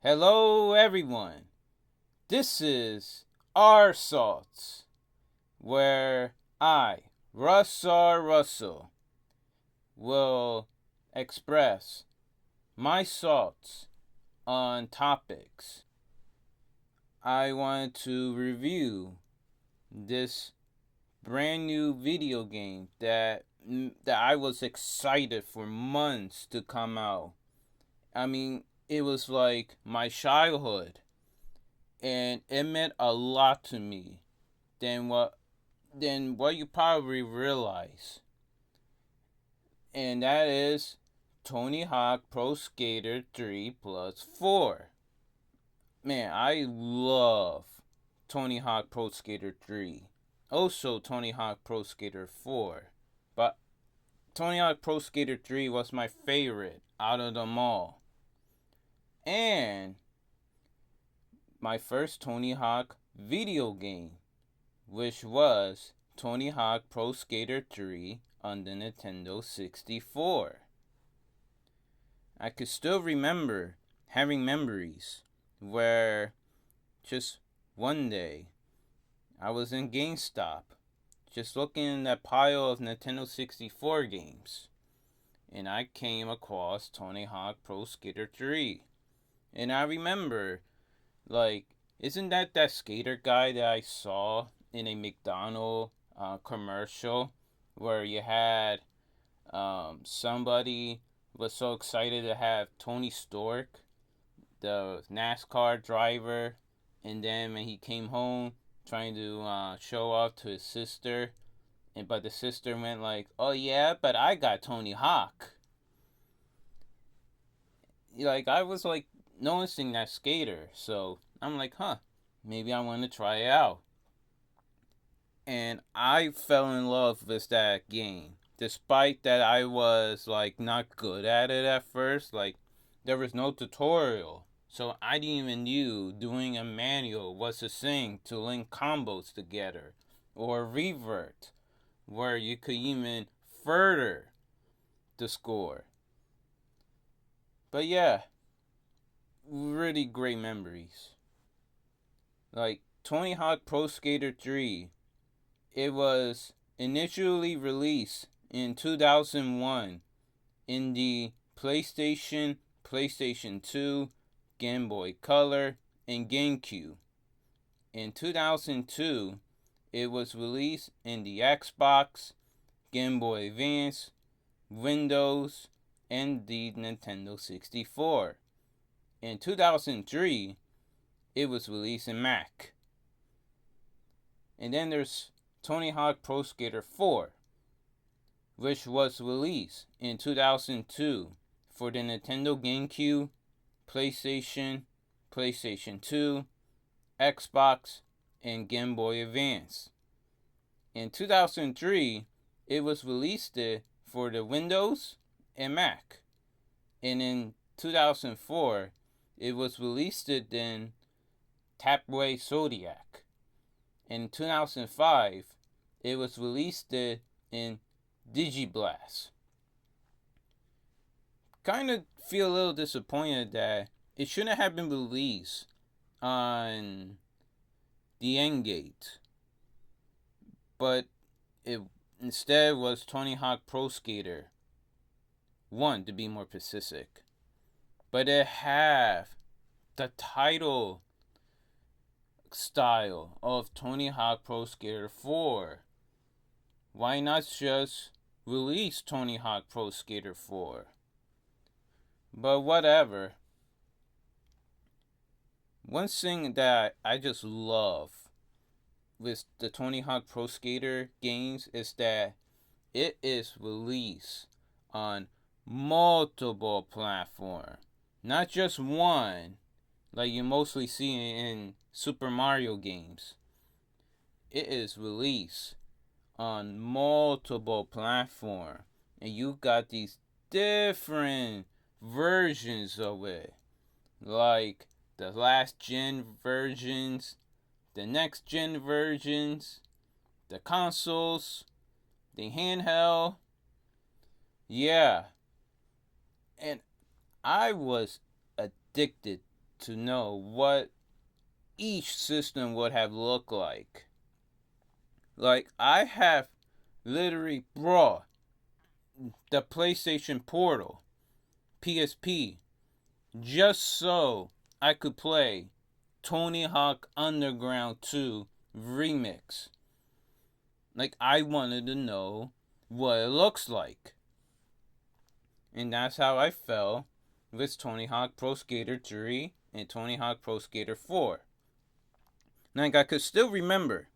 Hello, everyone. This is R Salts, where I, Rus R Russell, will express my thoughts on topics. I want to review this brand new video game that I was excited for months to come out. I mean, it was like my childhood, and it meant a lot to me than what you probably realize. And that is Tony Hawk Pro Skater 3 plus 4. Man, I love Tony Hawk Pro Skater 3. Also Tony Hawk Pro Skater 4. But Tony Hawk Pro Skater 3 was my favorite out of them all. And my first Tony Hawk video game, which was Tony Hawk Pro Skater 3 on the Nintendo 64. I could still remember having memories where just one day I was in GameStop just looking in that pile of Nintendo 64 games, and I came across Tony Hawk Pro Skater 3. And I remember, like, isn't that skater guy that I saw in a McDonald's commercial where you had somebody was so excited to have Tony Stork, the NASCAR driver, and then when he came home trying to show off to his sister, but the sister went like, "Oh yeah, but I got Tony Hawk." Like, I was like noticing that skater, so I'm like, maybe I want to try it out. And I fell in love with that game, despite that I was like not good at it at first. Like, there was no tutorial, so I didn't even knew doing a manual was a thing to link combos together, or revert, where you could even further the score. But yeah, really great memories. Like Tony Hawk Pro Skater 3, it was initially released in 2001 in the PlayStation 2, Game Boy Color, and GameCube. In 2002, it was released in the Xbox, Game Boy Advance, Windows, and the Nintendo 64. In 2003, it was released in Mac. And then there's Tony Hawk Pro Skater 4, which was released in 2002 for the Nintendo GameCube, PlayStation 2, Xbox, and Game Boy Advance. In 2003, it was released for the Windows and Mac. And in 2004, it was released in Tapway Zodiac. In 2005, it was released in Digiblast. Kind of feel a little disappointed that it shouldn't have been released on the Endgate, but it instead was Tony Hawk Pro Skater 1, to be more specific. But it have the title style of Tony Hawk Pro Skater 4. Why not just release Tony Hawk Pro Skater 4? But whatever. One thing that I just love with the Tony Hawk Pro Skater games is that it is released on multiple platforms, not just one, like you mostly see in Super Mario games. It is released on multiple platforms, and you got these different versions of it, like the last gen versions, the next gen versions, the consoles, the handheld. Yeah. And I was addicted to know what each system would have looked like. Like, I have literally brought the PlayStation Portal, PSP, just so I could play Tony Hawk Underground 2 Remix. Like, I wanted to know what it looks like. And that's how I felt with Tony Hawk Pro Skater 3 and Tony Hawk Pro Skater 4. Like, I could still remember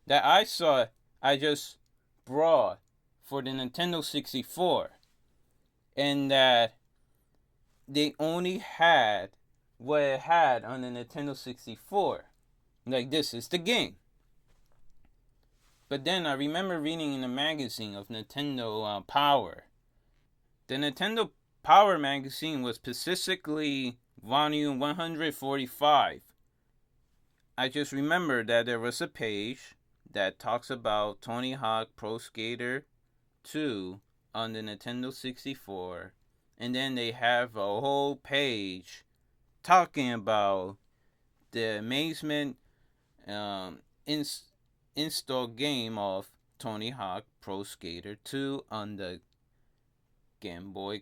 that I just brought for the Nintendo 64, and that they only had what it had on the Nintendo 64. Like, this is the game. But then I remember reading in the magazine of Nintendo Power. The Nintendo Power magazine was specifically volume 145. I just remember that there was a page that talks about Tony Hawk Pro Skater 2 on the Nintendo 64. And then they have a whole page talking about the amazement install game of Tony Hawk Pro Skater 2 on the Game Boy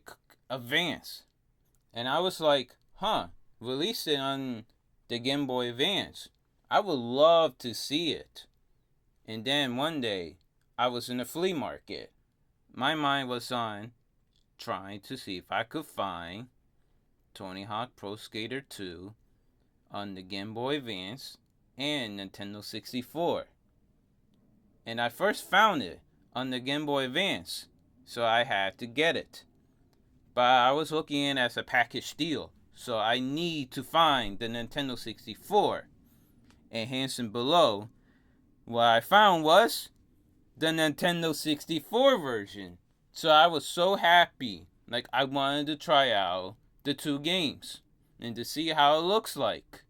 Advance. And I was like, release it on the Game Boy Advance. I would love to see it. And then one day, I was in a flea market. My mind was on trying to see if I could find Tony Hawk Pro Skater 2 on the Game Boy Advance and Nintendo 64. And I first found it on the Game Boy Advance, so I had to get it. But I was looking in as a package deal, so I need to find the Nintendo 64. And handsome below, what I found was the Nintendo 64 version. So I was so happy. Like, I wanted to try out the two games and to see how it looks like.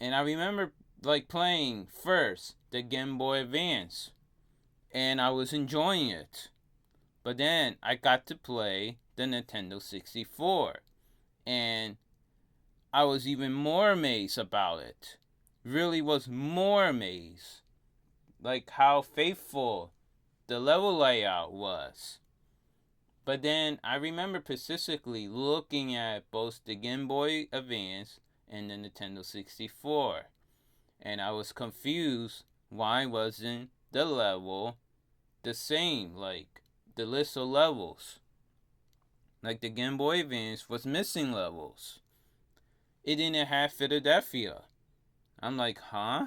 And I remember like playing first the Game Boy Advance, and I was enjoying it. But then I got to play the Nintendo 64, and I was even more amazed about it. Really was more amazed. Like how faithful the level layout was. But then I remember specifically looking at both the Game Boy Advance and the Nintendo 64. And I was confused why wasn't the level the same, like the list of levels. Like the Game Boy Advance was missing levels. It didn't have Philadelphia. I'm like, huh?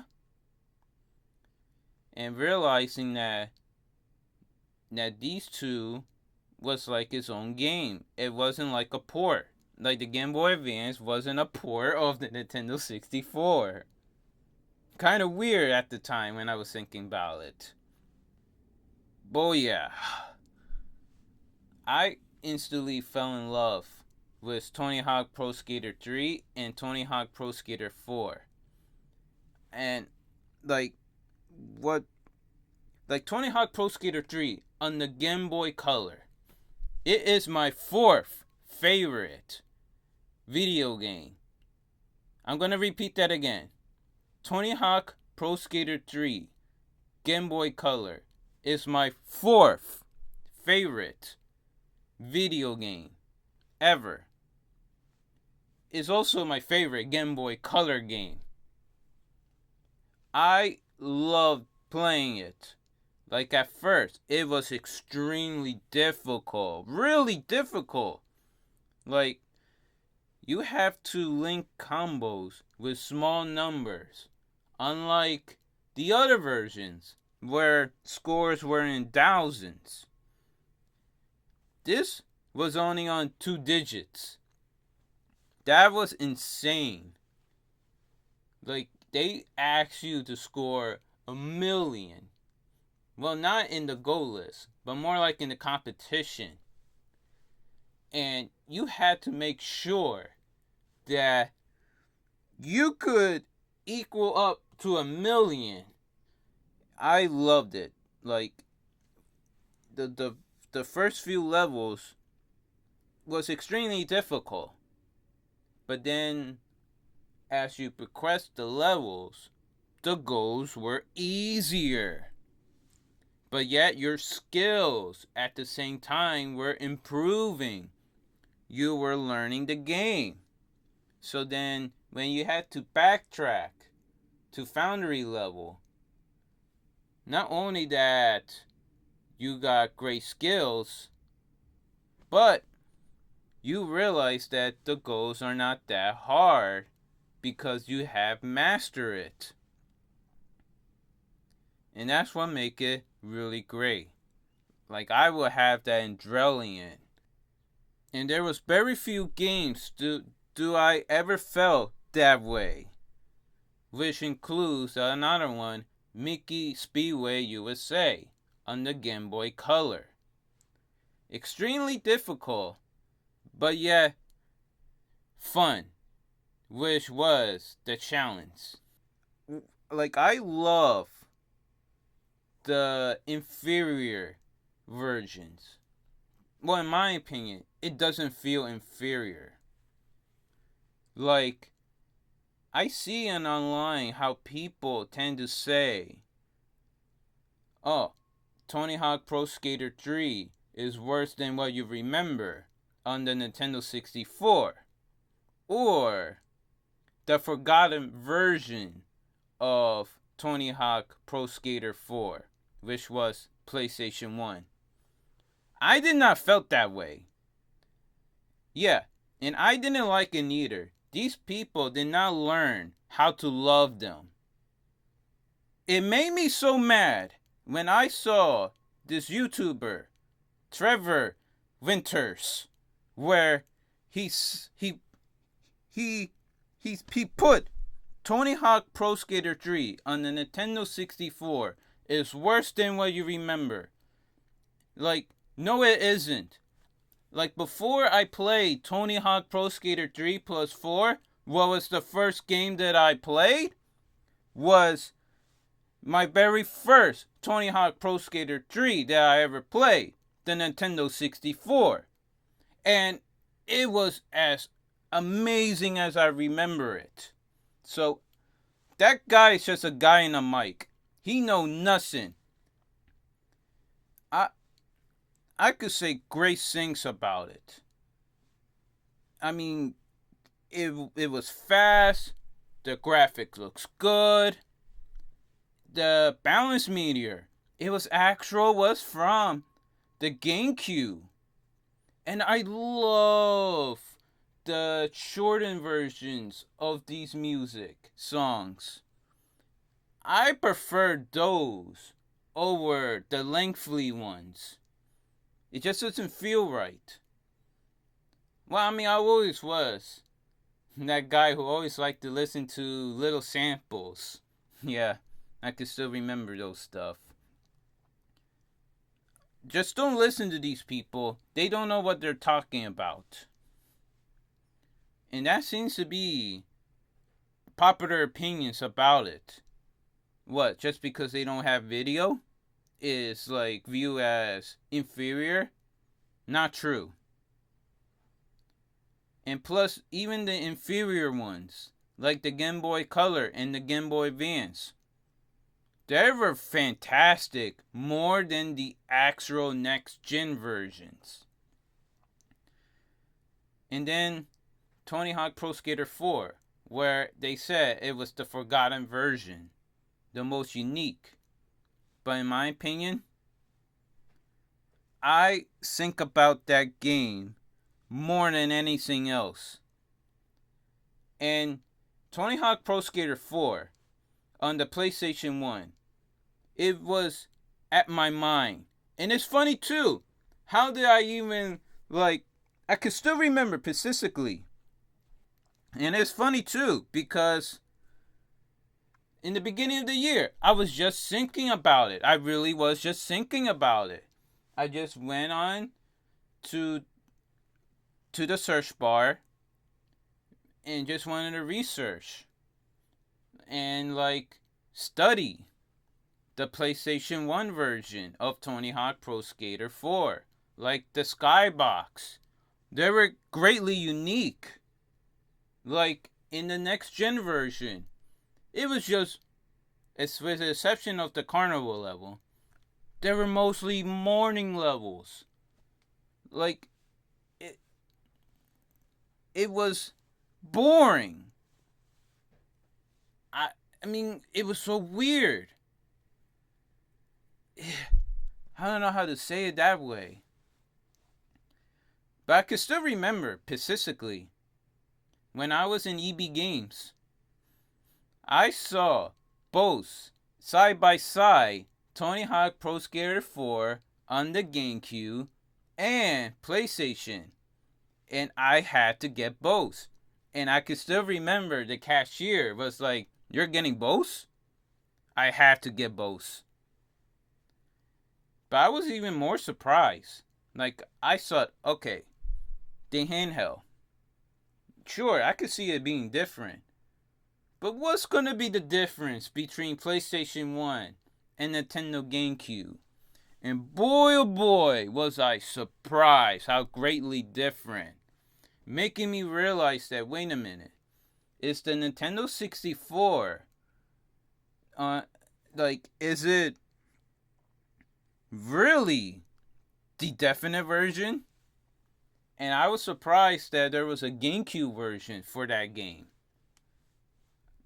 And realizing that these two was like its own game. It wasn't like a port. Like the Game Boy Advance wasn't a port of the Nintendo 64. Kind of weird at the time when I was thinking about it. But yeah, I instantly fell in love with Tony Hawk Pro Skater 3 and Tony Hawk Pro Skater 4. And like Tony Hawk Pro Skater 3 on the Game Boy Color. It is my fourth favorite video game. I'm going to repeat that again. Tony Hawk Pro Skater 3 Game Boy Color is my fourth favorite video game ever. It's also my favorite Game Boy Color game. I loved playing it. Like at first, it was extremely difficult. Really difficult. Like, you have to link combos with small numbers. Unlike the other versions, where scores were in thousands. This was only on 2 digits. That was insane. Like, they asked you to score 1,000,000. Well, not in the goal list, but more like in the competition. And you had to make sure that you could equal up to 1,000,000. I loved it. Like, the first few levels was extremely difficult. But then, as you progressed the levels, the goals were easier. But yet, your skills at the same time were improving. You were learning the game. So then, when you had to backtrack to Foundry level, not only that you got great skills, but you realize that the goals are not that hard because you have mastered it. And that's what make it really great. Like, I will have that adrenaline. And there was very few games do I ever felt that way. Which includes another one, Mickey Speedway USA on the Game Boy Color. Extremely difficult, but yet fun, which was the challenge. Like, I love the inferior versions. Well, in my opinion, it doesn't feel inferior. Like, I see online how people tend to say, oh, Tony Hawk Pro Skater 3 is worse than what you remember on the Nintendo 64. Or the forgotten version of Tony Hawk Pro Skater 4, which was PlayStation 1. I did not felt that way. Yeah, and I didn't like it either. These people did not learn how to love them. It made me so mad when I saw this YouTuber, Trevor Winters, where he put Tony Hawk Pro Skater 3 on the Nintendo 64 is worse than what you remember. Like, no it isn't. Like, before I played Tony Hawk Pro Skater 3 plus 4, what was the first game that I played? Was my very first Tony Hawk Pro Skater 3 that I ever played, the Nintendo 64. And it was as amazing as I remember it. So, that guy is just a guy in a mic. He know nothing. I could say great things about it. I mean, it was fast. The graphic looks good. The balance meter, it was from the GameCube. And I love the shortened versions of these music songs. I prefer those over the lengthy ones. It just doesn't feel right. Well, I mean, I always was that guy who always liked to listen to little samples. Yeah, I can still remember those stuff. Just don't listen to these people. They don't know what they're talking about. And that seems to be popular opinions about it. What, just because they don't have video is like viewed as inferior? Not true. And plus, even the inferior ones, like the Game Boy Color and the Game Boy Advance, they were fantastic more than the actual next-gen versions. And then Tony Hawk Pro Skater 4, where they said it was the forgotten version, the most unique. But in my opinion, I think about that game more than anything else. And Tony Hawk Pro Skater 4 on the PlayStation 1, it was at my mind. And it's funny too. How did I even, I can still remember specifically. And it's funny too, because in the beginning of the year, I was just thinking about it. I really was just thinking about it. I just went on to the search bar and just wanted to research and study the PlayStation 1 version of Tony Hawk Pro Skater 4, like the skybox. They were greatly unique. Like, in the next gen version, it was just, with the exception of the carnival level, there were mostly morning levels. Like, it, it was boring. I, I mean, it was so weird. I don't know how to say it that way. But I can still remember, specifically, when I was in EB Games, I saw both, side by side, Tony Hawk Pro Skater 4 on the GameCube and PlayStation. And I had to get both. And I can still remember the cashier was like, "You're getting both?" I had to get both. But I was even more surprised. Like, I thought, okay, the handheld. Sure, I could see it being different. But what's going to be the difference between PlayStation 1 and Nintendo GameCube? And boy, oh boy, was I surprised how greatly different. Making me realize that, wait a minute, is the Nintendo 64, is it really the definite version? And I was surprised that there was a GameCube version for that game.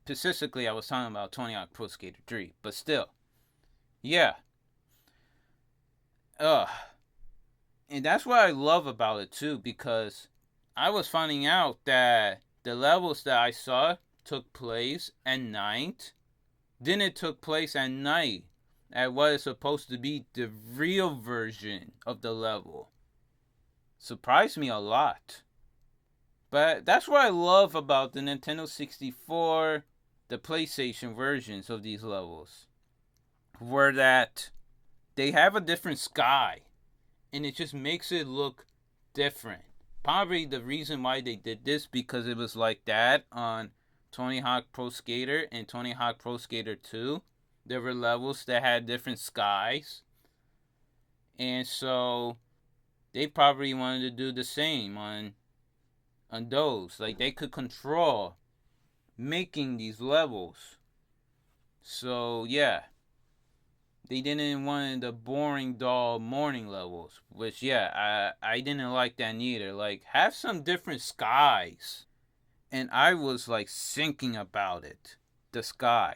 Specifically, I was talking about Tony Hawk Pro Skater 3, but still. Yeah. And that's what I love about it too, because I was finding out that the levels that I saw took place at night. Then it took place at night at what is supposed to be the real version of the level. Surprised me a lot. But that's what I love about the Nintendo 64, the PlayStation versions of these levels. Were that they have a different sky. And it just makes it look different. Probably the reason why they did this, because it was like that on Tony Hawk Pro Skater and Tony Hawk Pro Skater 2. There were levels that had different skies. And so they probably wanted to do the same on those. Like, they could control making these levels. So yeah, they didn't want the boring, dull morning levels, which, yeah, I didn't like that neither. Like, have some different skies. And I was like thinking about it, the sky.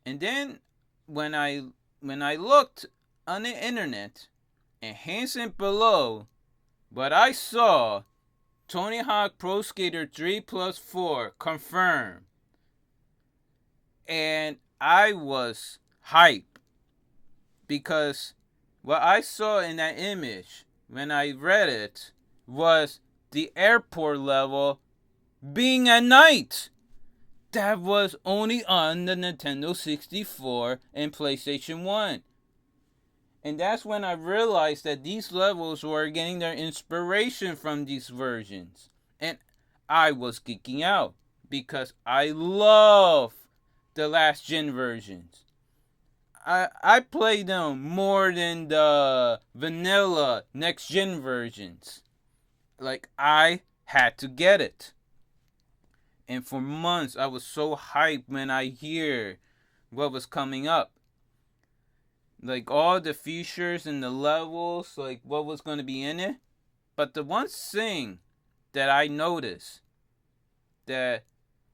And then when I looked on the internet and hands below, but I saw Tony Hawk Pro Skater 3 plus 4 confirmed. And I was hype, because what I saw in that image when I read it was the airport level being at night. That was only on the Nintendo 64 and PlayStation 1. And that's when I realized that these levels were getting their inspiration from these versions. And I was geeking out, because I love the last gen versions. I play them more than the vanilla next gen versions. Like, I had to get it. And for months I was so hyped when I hear what was coming up. Like, all the features and the levels, like what was going to be in it. But the one thing that I noticed that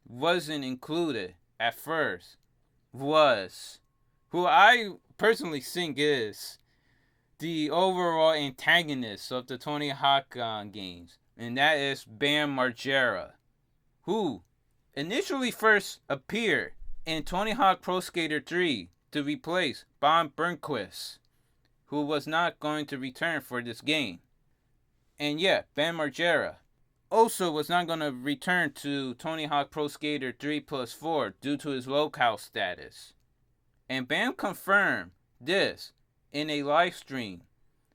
wasn't included at first was who I personally think is the overall antagonist of the Tony Hawk games, and that is Bam Margera, who initially first appeared in Tony Hawk Pro Skater 3 to replace Bob Burnquist, who was not going to return for this game. And yeah, Bam Margera also was not going to return to Tony Hawk Pro Skater 3 plus 4 due to his locale status. And Bam confirmed this in a live stream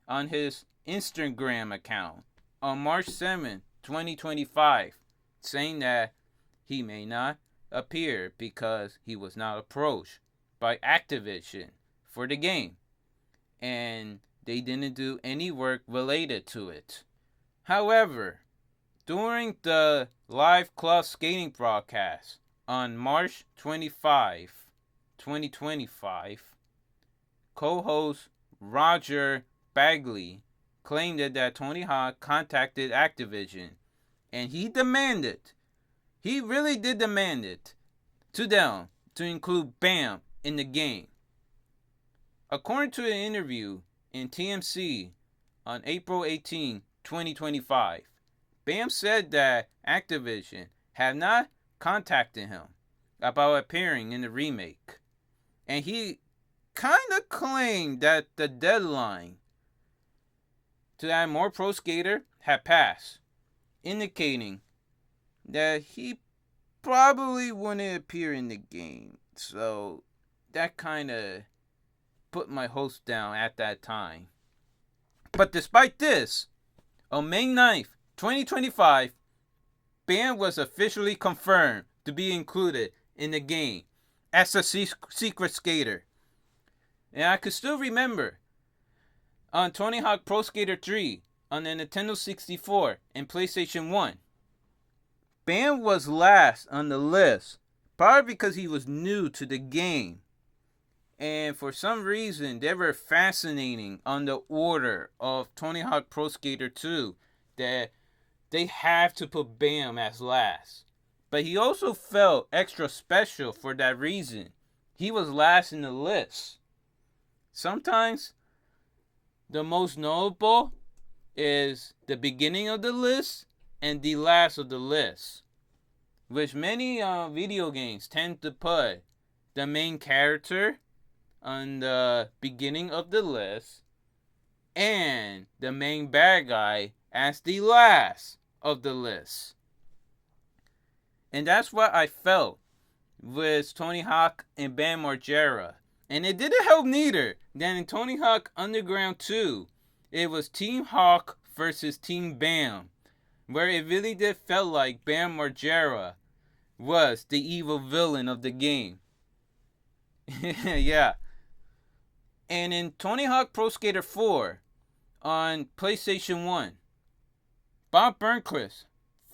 on his Instagram account on March 7, 2025, saying that he may not appear because he was not approached by Activision for the game, and they didn't do any work related to it. However, During the live club skating broadcast on March 25, 2025, co-host Roger Bagley claimed that Tony Hawk contacted Activision, and he really did demand it, to them to include BAM in the game. According to an interview in TMC on April 18, 2025, BAM said that Activision had not contacted him about appearing in the remake, and he kind of claimed that the deadline to add more Pro Skater had passed, indicating that he probably wouldn't appear in the game. So that kind of put my hopes down at that time. But despite this, on May 9th, 2025, BAM was officially confirmed to be included in the game as a secret skater. And I could still remember on Tony Hawk Pro Skater 3 on the Nintendo 64 and PlayStation 1, BAM was last on the list, probably because he was new to the game. And for some reason, they were fascinating on the order of Tony Hawk Pro Skater 2 that they have to put BAM as last. But he also felt extra special for that reason. He was last in the list. Sometimes the most notable is the beginning of the list and the last of the list, which many video games tend to put the main character on the beginning of the list and the main bad guy as the last of the list. And that's what I felt with Tony Hawk and Bam Margera. And it didn't help neither that in Tony Hawk Underground 2, it was Team Hawk versus Team Bam, where it really did felt like Bam Margera was the evil villain of the game. Yeah. And in Tony Hawk Pro Skater 4 on PlayStation 1, Bob Burnquist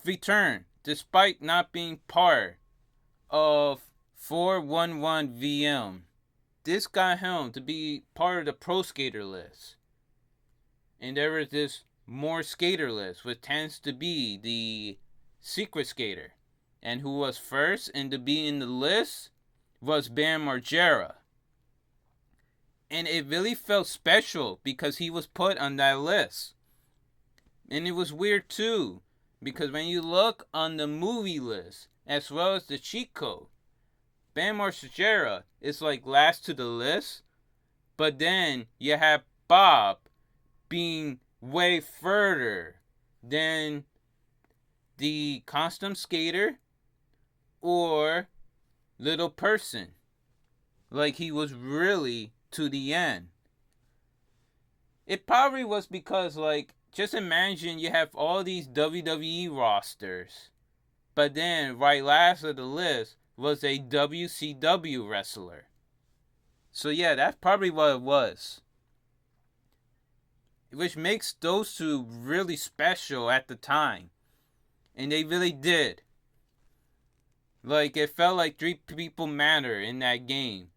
returned despite not being part of 411 VM. This got him to be part of the Pro Skater list. And there was this more skater list, which tends to be the secret skater. And who was first and to be in the list was Bam Margera. And it really felt special because he was put on that list. And it was weird too, because when you look on the movie list, as well as the cheat code, Bam Margera is like last to the list, but then you have Bob being way further than the costume skater or little person. Like he was really to the end. It probably was because, like, just imagine you have all these WWE rosters, but then right last of the list was a WCW wrestler. So yeah, that's probably what it was. Which makes those two really special at the time. And they really did. Like, it felt like three people matter in that game.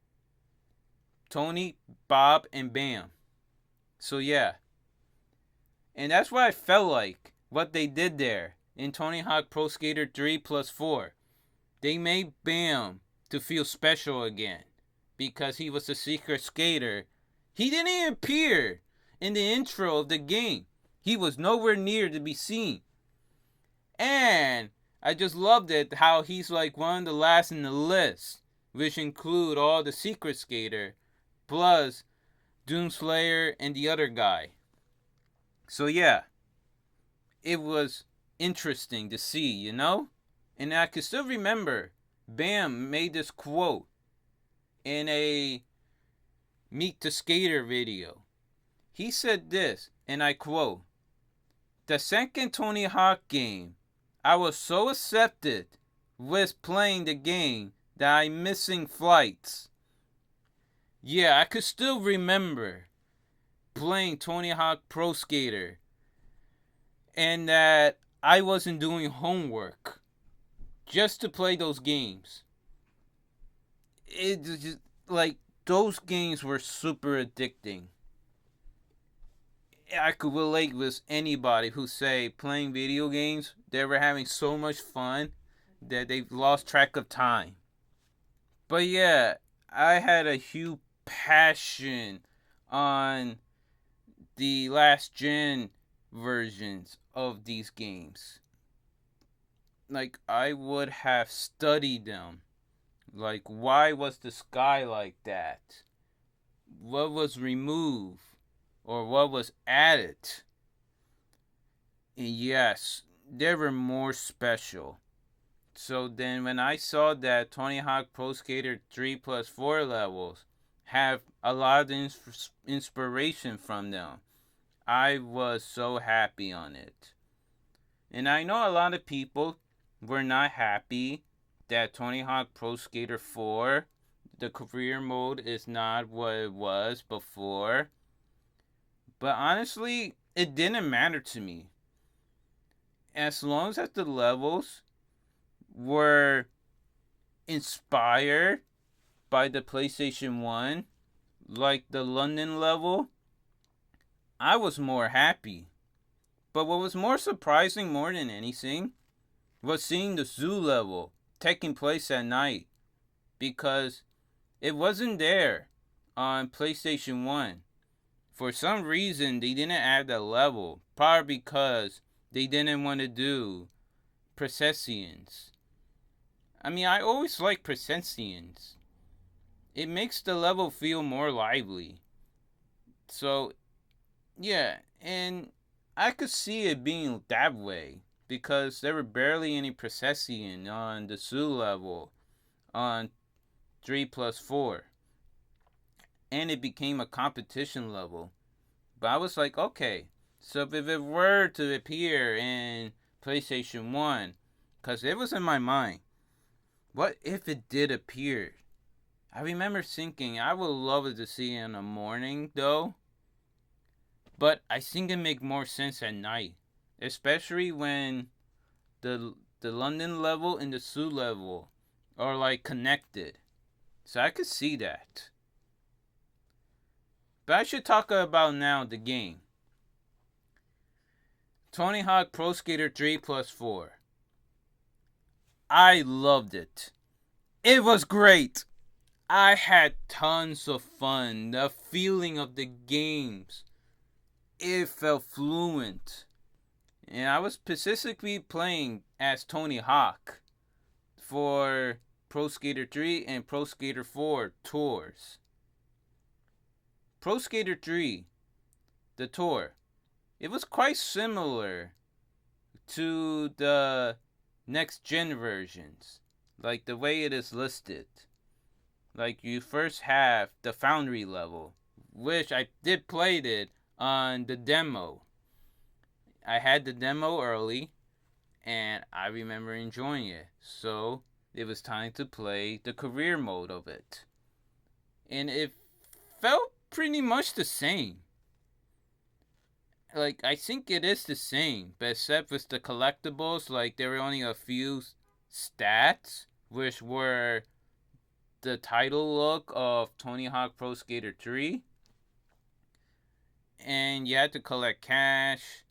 Tony, Bob, and Bam. So yeah. And that's what I felt like, what they did there in Tony Hawk Pro Skater 3 plus 4. They made Bam to feel special again, because he was a secret skater. He didn't even appear in the intro of the game. He was nowhere near to be seen. And I just loved it how he's like one of the last in the list, which include all the secret skater, plus Doomslayer and the other guy. So yeah, it was interesting to see, you know? And I can still remember Bam made this quote in a Meet the Skater video. He said this, and I quote, "The second Tony Hawk game, I was so accepted with playing the game that I'm missing flights." Yeah, I could still remember playing Tony Hawk Pro Skater, and that I wasn't doing homework just to play those games. It just like those games were super addicting. I could relate with anybody who say playing video games, they were having so much fun that they lost track of time. But yeah, I had a huge passion on the last gen versions of these games. Like, I would have studied them. Like, why was the sky like that? What was removed? Or what was added? And yes, they were more special. So then when I saw that Tony Hawk Pro Skater 3 plus 4 levels have a lot of inspiration from them, I was so happy on it. And I know a lot of people were not happy that Tony Hawk Pro Skater 4, the career mode, is not what it was before. But honestly, it didn't matter to me. As long as the levels were inspired by the PlayStation 1, like the London level, I was more happy. But what was more surprising more than anything was seeing the zoo level taking place at night, because it wasn't there on PlayStation 1. For some reason, they didn't add that level, probably because they didn't want to do processions. I mean, I always like processions. It makes the level feel more lively. So, yeah, and I could see it being that way because there were barely any procession on the zoo level on 3 plus 4. And it became a competition level. But I was like, okay, so if it were to appear in PlayStation 1, because it was in my mind, what if it did appear? I remember thinking I would love it to see it in the morning, though. But I think it make more sense at night, especially when the London level and the Zoo level are like connected. So I could see that. But I should talk about now the game. Tony Hawk Pro Skater 3 plus 4. I loved it. It was great. I had tons of fun. The feeling of the games, it felt fluent. And I was specifically playing as Tony Hawk for Pro Skater 3 and Pro Skater 4 tours. Pro Skater 3, the tour, it was quite similar to the next gen versions, like the way it is listed. Like, you first have the Foundry level, which I did play it on the demo. I had the demo early, and I remember enjoying it. So it was time to play the career mode of it. And it felt pretty much the same. Like, I think it is the same, but except with the collectibles, like, there were only a few stats, which were the title look of Tony Hawk Pro Skater 3. And you had to collect cash,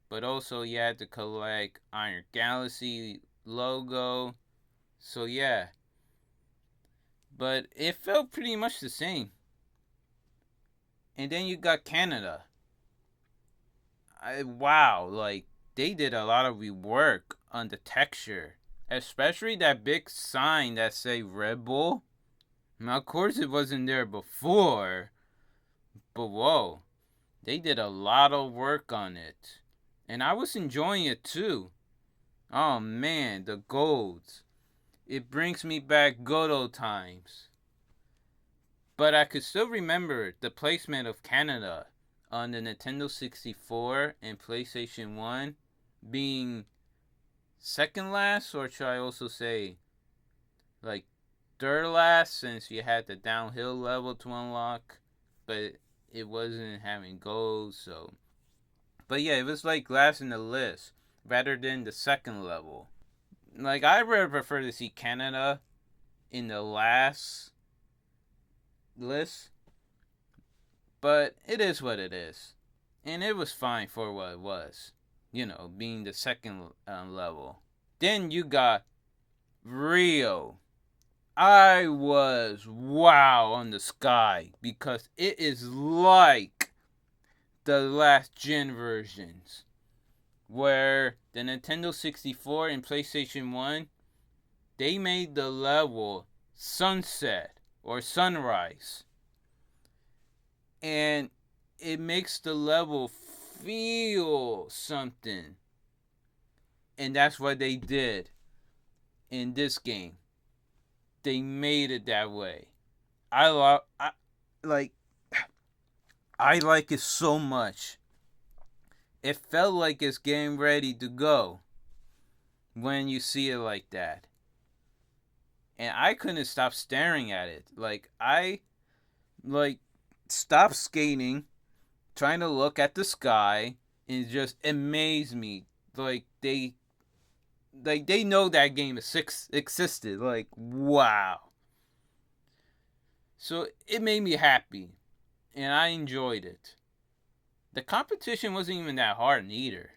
but also you had to collect Iron Galaxy logo. So yeah. But it felt pretty much the same. And then you got Canada. Wow, like, they did a lot of rework on the texture. Especially that big sign that say Red Bull. Now, of course it wasn't there before. But whoa, they did a lot of work on it. And I was enjoying it too. Oh man, the golds. It brings me back good old times. But I could still remember the placement of Canada on the Nintendo 64 and PlayStation 1 being second last, or should I also say like third last, since you had the downhill level to unlock, but it wasn't having goals. So, but yeah, it was like last in the list. rather than the second level. Like, I would prefer to see Canada in the last list, but it is what it is. And it was fine for what it was, being the second level. Then you got Rio. I was wow on the sky because it is like the last gen versions, where the Nintendo 64 and PlayStation 1, they made the level sunset or sunrise. And it makes the level feel something. And that's what they did in this game. They made it that way. I like it so much. It felt like it's getting ready to go when you see it like that. And I couldn't stop staring at it. I stopped skating, trying to look at the sky, and it just amazed me. They know that game existed. Wow. So it made me happy, and I enjoyed it. The competition wasn't even that hard either.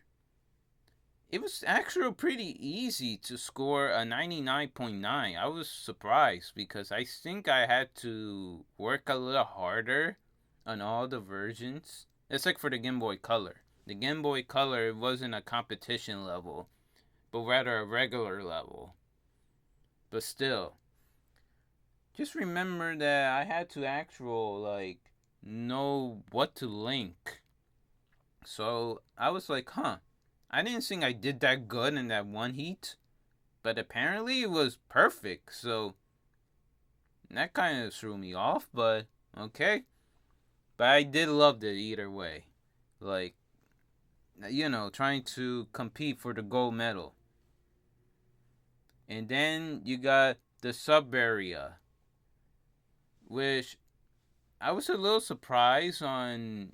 It was actually pretty easy to score a 99.9. I was surprised because I think I had to work a little harder on all the versions. Except for the Game Boy Color. The Game Boy Color wasn't a competition level, but rather a regular level. But still, just remember that I had to know what to link. So I was like, I didn't think I did that good in that one heat, but apparently it was perfect. So that kind of threw me off, but okay. But I did love it either way. Trying to compete for the gold medal. And then you got the sub area, which I was a little surprised on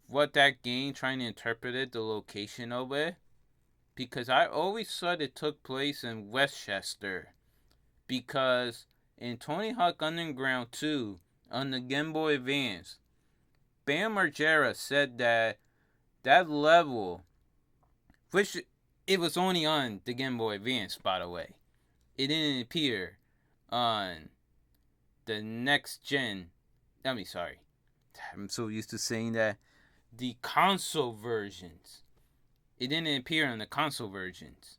what that game trying to interpret it, the location of it, because I always thought it took place in Westchester, because in Tony Hawk Underground 2 on the Game Boy Advance, Bam Margera said that level, which it was only on the Game Boy Advance, by the way, it didn't appear on the next gen. I'm so used to saying that. The console versions. It didn't appear on the console versions.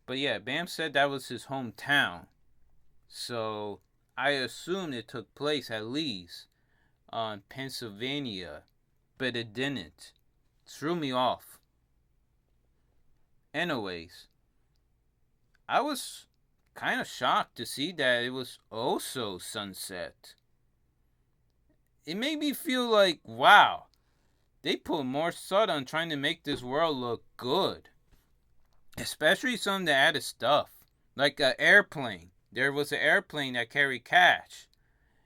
But yeah, Bam said that was his hometown. So I assumed it took place at least on Pennsylvania. But it didn't. It threw me off. Anyways, I was kind of shocked to see that it was also sunset. It made me feel like, wow, they put more thought on trying to make this world look good. Especially some of the added stuff. Like an airplane. There was an airplane that carried cash.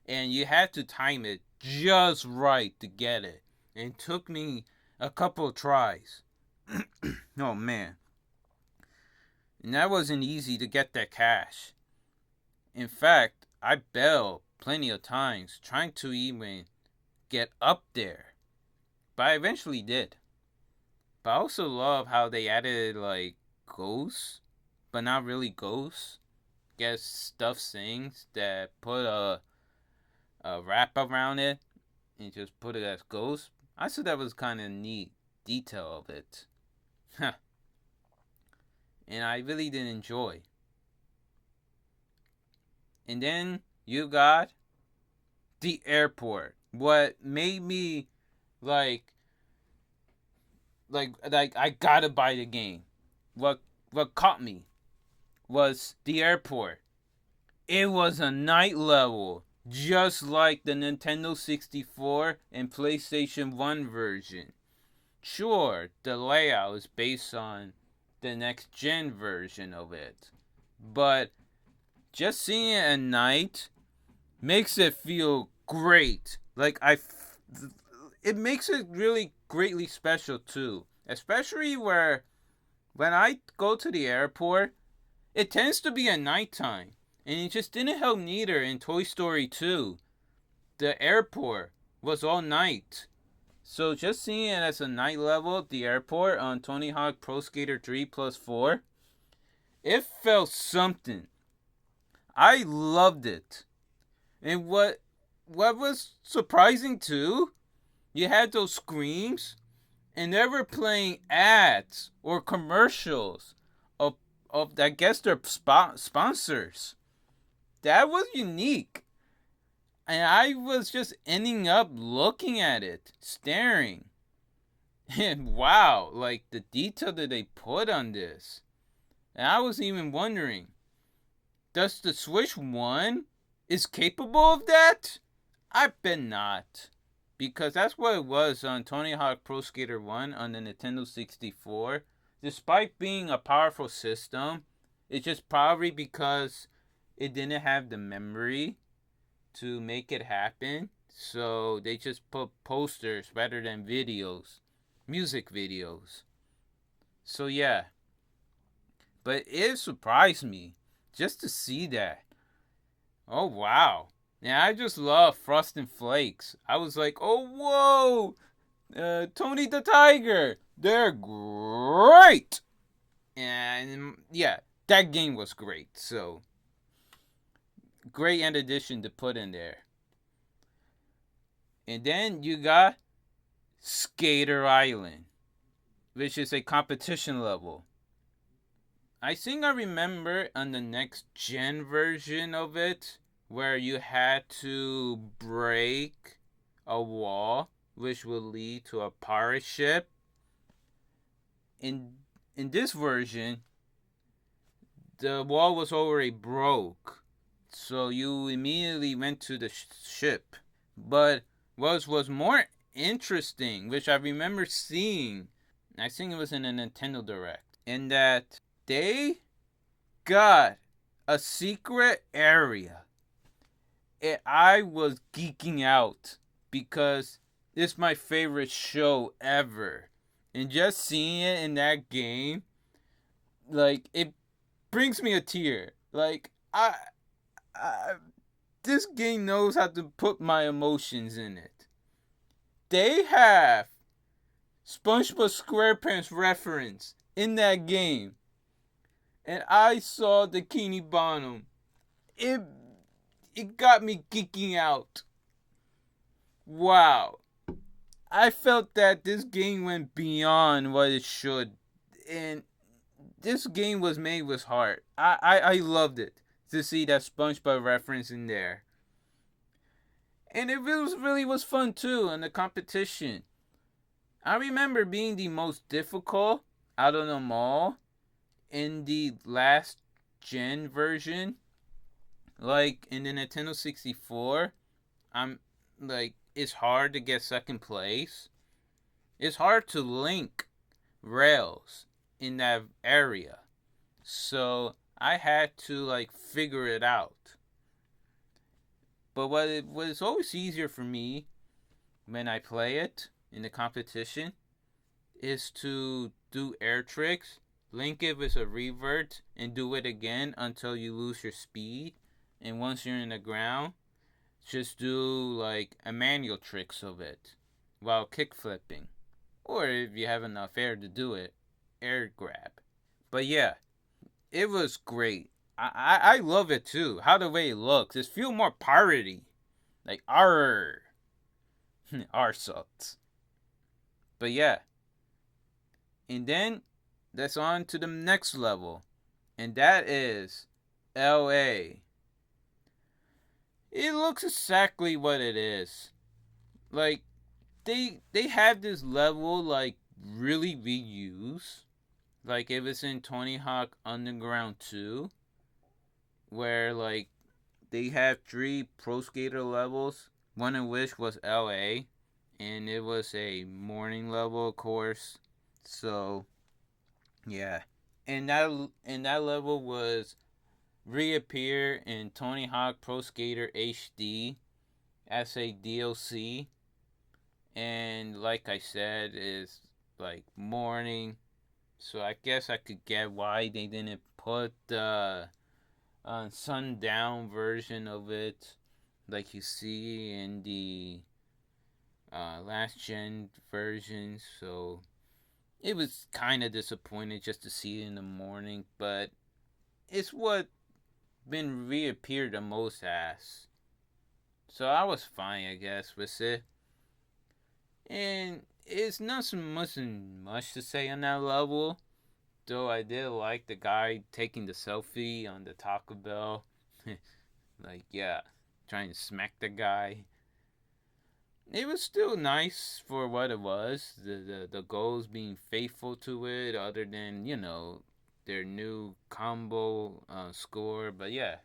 And you had to time it just right to get it. And it took me a couple of tries. Oh man. And that wasn't easy to get that cash. In fact, I bailed plenty of times trying to even get up there. But I eventually did. But I also love how they added ghosts, but not really ghosts. Guess stuffed things that put a wrap around it and just put it as ghosts. I thought that was kind of neat detail of it. And I really did enjoy. And then you got the airport. What made me I gotta buy the game. What caught me was the airport. It was a night level, just like the Nintendo 64 and PlayStation 1 version. Sure, the layout is based on the next gen version of it, but just seeing it at night makes it feel great. It makes it really greatly special too. Especially when I go to the airport, it tends to be at nighttime. And it just didn't help neither in Toy Story 2. The airport was all night. So just seeing it as a night level, the airport on Tony Hawk Pro Skater 3 plus 4, it felt something. I loved it. And what was surprising too, you had those screams, and they were playing ads or commercials of I guess their sponsors. That was unique. And I was just ending up looking at it, staring. And wow, like the detail that they put on this. And I was even wondering, does the Switch 1 is capable of that? I bet not. Because that's what it was on Tony Hawk Pro Skater 1 on the Nintendo 64. Despite being a powerful system, it's just probably because it didn't have the memory to make it happen. So they just put posters rather than videos, music videos. So yeah. But it surprised me just to see that. Oh wow. Yeah, I just love Frosted Flakes. I was like, oh whoa, Tony the Tiger, they're great. And yeah, that game was great. So great addition to put in there. And then you got Skater Island, which is a competition level. I think I remember on the next gen version of it where you had to break a wall which would lead to a pirate ship. In this version, the wall was already broke, so you immediately went to the ship. But what was more interesting, which I remember seeing, I think it was in a Nintendo Direct, in that they got a secret area. And I was geeking out because it's my favorite show ever. And just seeing it in that game, like, it brings me a tear. Like, this game knows how to put my emotions in it. They have SpongeBob SquarePants reference in that game. And I saw the Bikini Bottom. It got me geeking out. Wow. I felt that this game went beyond what it should. And this game was made with heart. I loved it to see that SpongeBob reference in there. And it really was fun too in the competition. I remember being the most difficult out of them all in the last gen version. Like in the Nintendo 64, I'm like, it's hard to get second place. It's hard to link rails in that area. So I had to like figure it out. But what is always easier for me when I play it in the competition is to do air tricks, link it with a revert, and do it again until you lose your speed. And once you're in the ground, just do like a manual tricks of it while kick flipping. Or if you have enough air to do it, air grab. But yeah, it was great. I love it too. How the way it looks. It feels more piratey. Like, R. R sucks. But yeah. And then, that's on to the next level. And that is LA. It looks exactly what it is. Like, they have this level, like, really reused. Like, it was in Tony Hawk Underground 2. Where, like, they have 3 Pro Skater levels. One of which was LA. And it was a morning level, of course. So, yeah. And that level was reappear in Tony Hawk Pro Skater HD as a DLC. And like I said, is like morning. So I guess I could get why they didn't put the sundown version of it, like you see in the last gen version. So it was kind of disappointed just to see it in the morning, but it's what been reappeared the most as. So I was fine, I guess, with it. And it's not so much to say on that level. Though I did like the guy taking the selfie on the Taco Bell. Like, yeah, trying to smack the guy. It was still nice for what it was. The goals being faithful to it, other than, their new combo score. But yeah.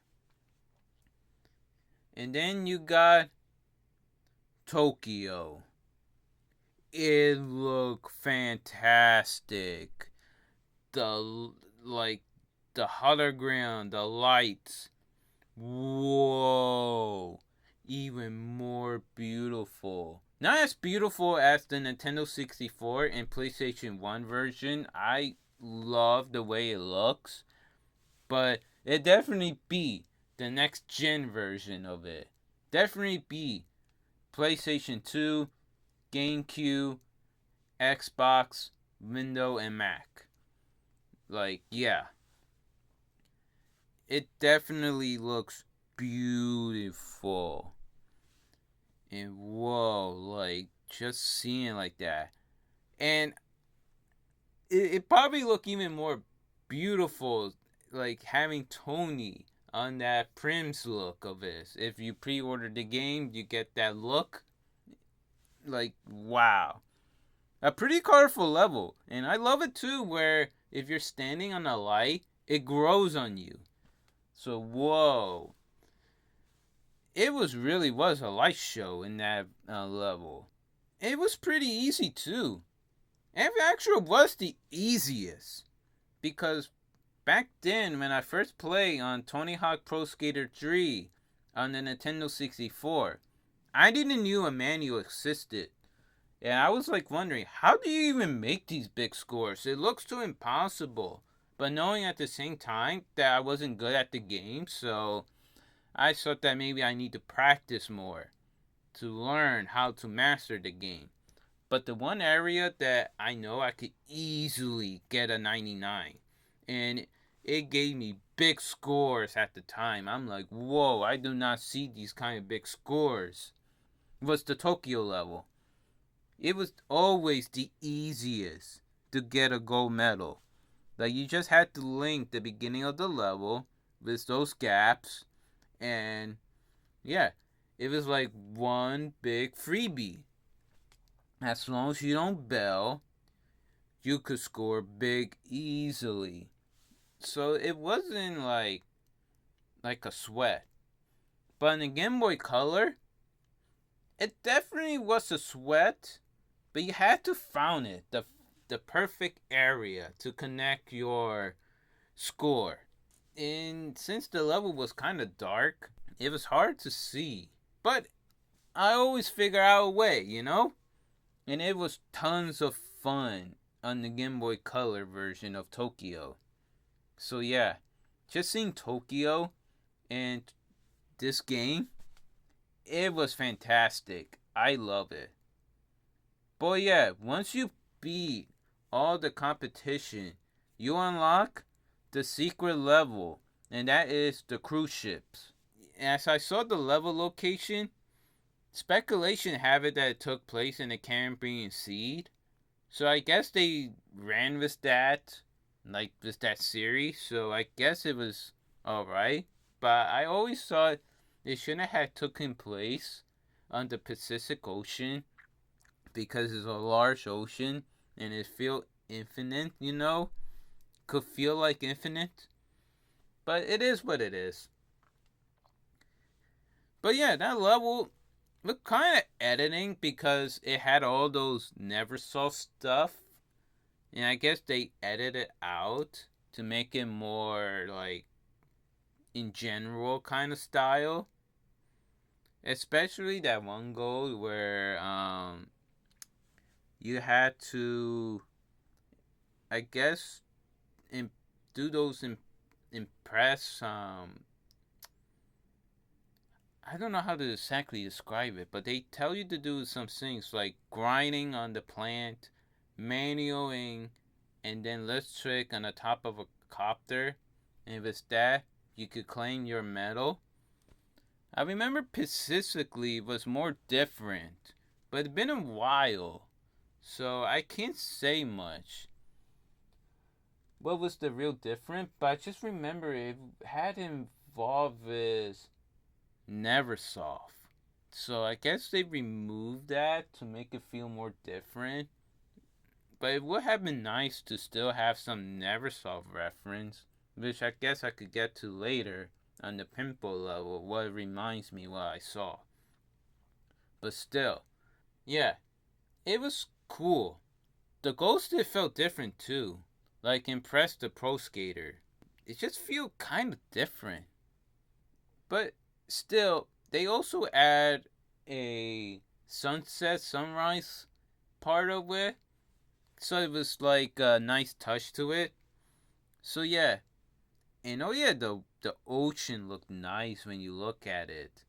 And then you got Tokyo. It looked fantastic. The like the hologram, the lights. Whoa. Even more beautiful. Not as beautiful as the Nintendo 64 and PlayStation 1 version. I love the way it looks. But it definitely beat the next gen version of it. Definitely beat PlayStation 2, GameCube, Xbox, Windows, and Mac. Like, yeah. It definitely looks beautiful. And whoa, like, just seeing like that. And it probably look even more beautiful, like having Tony on that Prim's look of this. If you pre-order the game, you get that look. Like, wow. A pretty colorful level. And I love it too, where if you're standing on a light, it grows on you. So, whoa. It was a light show in that level. It was pretty easy too. And actually was the easiest. Because back then, when I first played on Tony Hawk Pro Skater 3 on the Nintendo 64, I didn't knew a manual existed. And I was like wondering, how do you even make these big scores? It looks too impossible. But knowing at the same time that I wasn't good at the game, so I thought that maybe I need to practice more to learn how to master the game. But the one area that I know I could easily get a 99, and it gave me big scores at the time. I'm like, whoa, I do not see these kind of big scores. Was the Tokyo level. It was always the easiest to get a gold medal. Like, you just had to link the beginning of the level with those gaps, and yeah, it was like one big freebie. As long as you don't bail, you could score big easily. So it wasn't like a sweat. But in the Game Boy Color, it definitely was a sweat, but you had to find it, the perfect area to connect your score. And since the level was kind of dark, it was hard to see. But I always figure out a way, And it was tons of fun on the Game Boy Color version of Tokyo. So yeah, just seeing Tokyo and this game, it was fantastic. I love it. But yeah, once you beat all the competition, you unlock the secret level, and that is the cruise ships. As I saw the level location, speculation have it that it took place in the Caribbean Sea. So I guess they ran with that, like with that series. So I guess it was alright. But I always thought it shouldn't have taken place on the Pacific Ocean because it's a large ocean and it feel infinite, Could feel like infinite. But it is what it is. But yeah, that level looked kind of editing because it had all those Neversoft stuff. And I guess they edited it out to make it more like in general kind of style. Especially that one goal where you had to, I guess, do those impress. I don't know how to exactly describe it, but they tell you to do some things like grinding on the plant, manualing, and then let's trick on the top of a copter. And if it's that, you could claim your medal. I remember specifically was more different, but it's been a while, so I can't say much. What was the real difference? But I just remember it had involved with Neversoft. So I guess they removed that to make it feel more different. But it would have been nice to still have some Neversoft reference, which I guess I could get to later on the pimple level, what reminds me what I saw. But still, yeah, it was cool. The ghost it felt different too. Like impressed the pro skater. It just feel kind of different. But still, they also add a sunset sunrise part of it. So it was like a nice touch to it. So yeah. And oh yeah, the ocean looked nice when you look at it.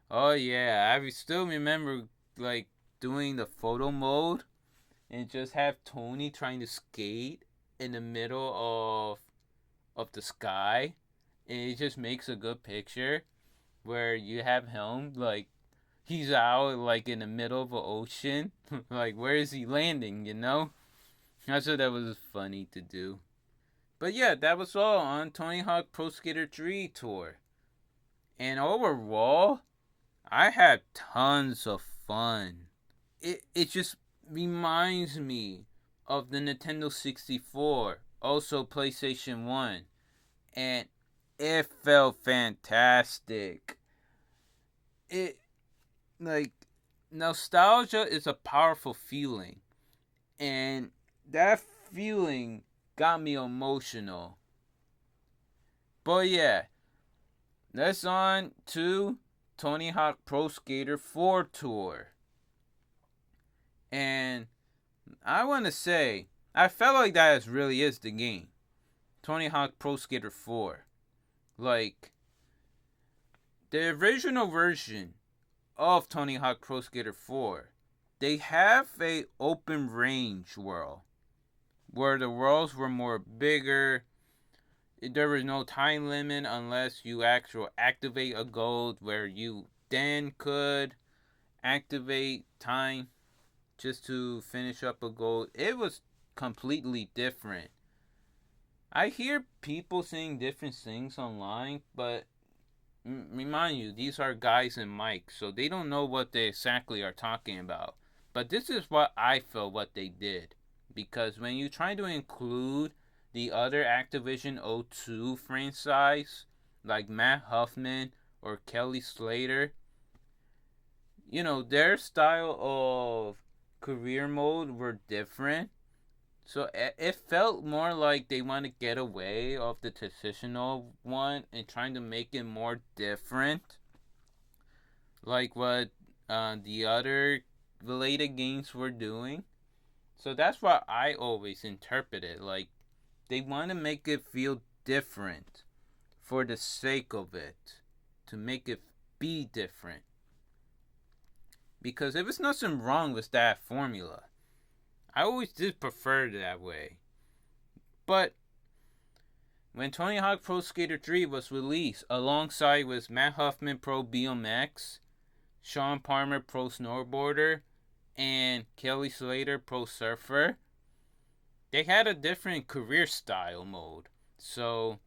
Oh yeah, I still remember like doing the photo mode and just have Tony trying to skate in the middle of the sky. And it just makes a good picture where you have him like he's out like in the middle of the ocean. Like where is he landing, you know? I thought that was funny to do. But yeah, that was all on Tony Hawk Pro Skater 3 tour. And overall, I had tons of fun. It just reminds me of the Nintendo 64, also PlayStation 1, and it felt fantastic. It like nostalgia is a powerful feeling, and that feeling got me emotional. But yeah, let's on to Tony Hawk Pro Skater 4 tour. And I want to say, I felt like that really is the game. Tony Hawk Pro Skater 4. Like, the original version of Tony Hawk Pro Skater 4, they have a open range world where the worlds were more bigger. There was no time limit unless you actually activate a gold where you then could activate time just to finish up a goal. It was completely different. I hear people saying different things online, but remind you, these are guys and mics, so they don't know what they exactly are talking about. But this is what I felt what they did. Because when you try to include the other Activision O2 franchise, like Matt Huffman or Kelly Slater, you know, their style of career mode were different. So it felt more like they want to get away of the traditional one and trying to make it more different, like what the other related games were doing. So that's what I always interpret it. Like they want to make it feel different for the sake of it, to make it be different. Because there was nothing wrong with that formula. I always did prefer it that way. But when Tony Hawk Pro Skater 3 was released alongside with Matt Huffman Pro BMX, Sean Palmer Pro Snowboarder, and Kelly Slater Pro Surfer, they had a different career style mode. So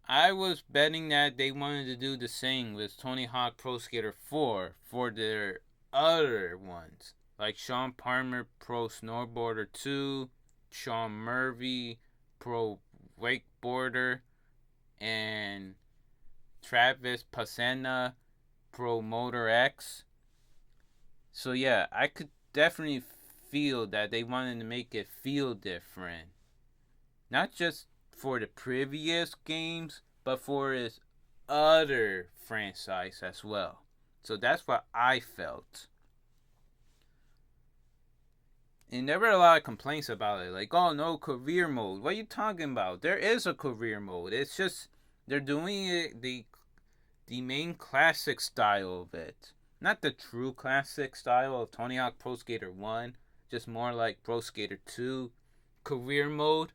I was betting that they wanted to do the same with Tony Hawk Pro Skater 4 for their other ones, like Sean Palmer Pro Snowboarder 2, Sean Murphy Pro Wakeboarder, and Travis Pasena Pro Motor X. So yeah, I could definitely feel that they wanted to make it feel different. Not just for the previous games, but for his other franchise as well. So that's what I felt. And there were a lot of complaints about it. Like, oh, no career mode. What are you talking about? There is a career mode. It's just they're doing it the main classic style of it. Not the true classic style of Tony Hawk Pro Skater 1. Just more like Pro Skater 2 career mode.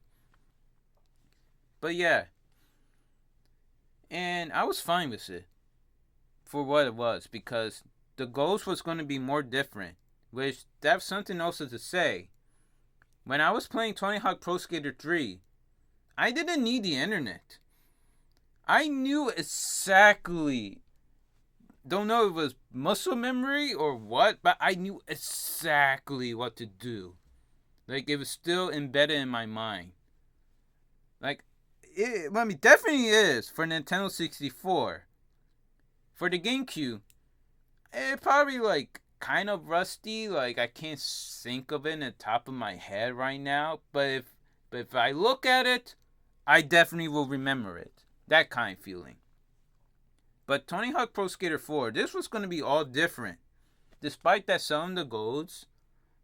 But yeah. And I was fine with it. For what it was. Because the goals was going to be more different. Which, that's something else to say. When I was playing Tony Hawk Pro Skater 3, I didn't need the internet. I knew exactly, don't know if it was muscle memory or what, but I knew exactly what to do. Like, it was still embedded in my mind. Like, definitely is for Nintendo 64. For the GameCube, it probably, like, kind of rusty. Like, I can't think of it in the top of my head right now. But if I look at it, I definitely will remember it. That kind of feeling. But Tony Hawk Pro Skater 4, this was going to be all different. Despite that some of the goals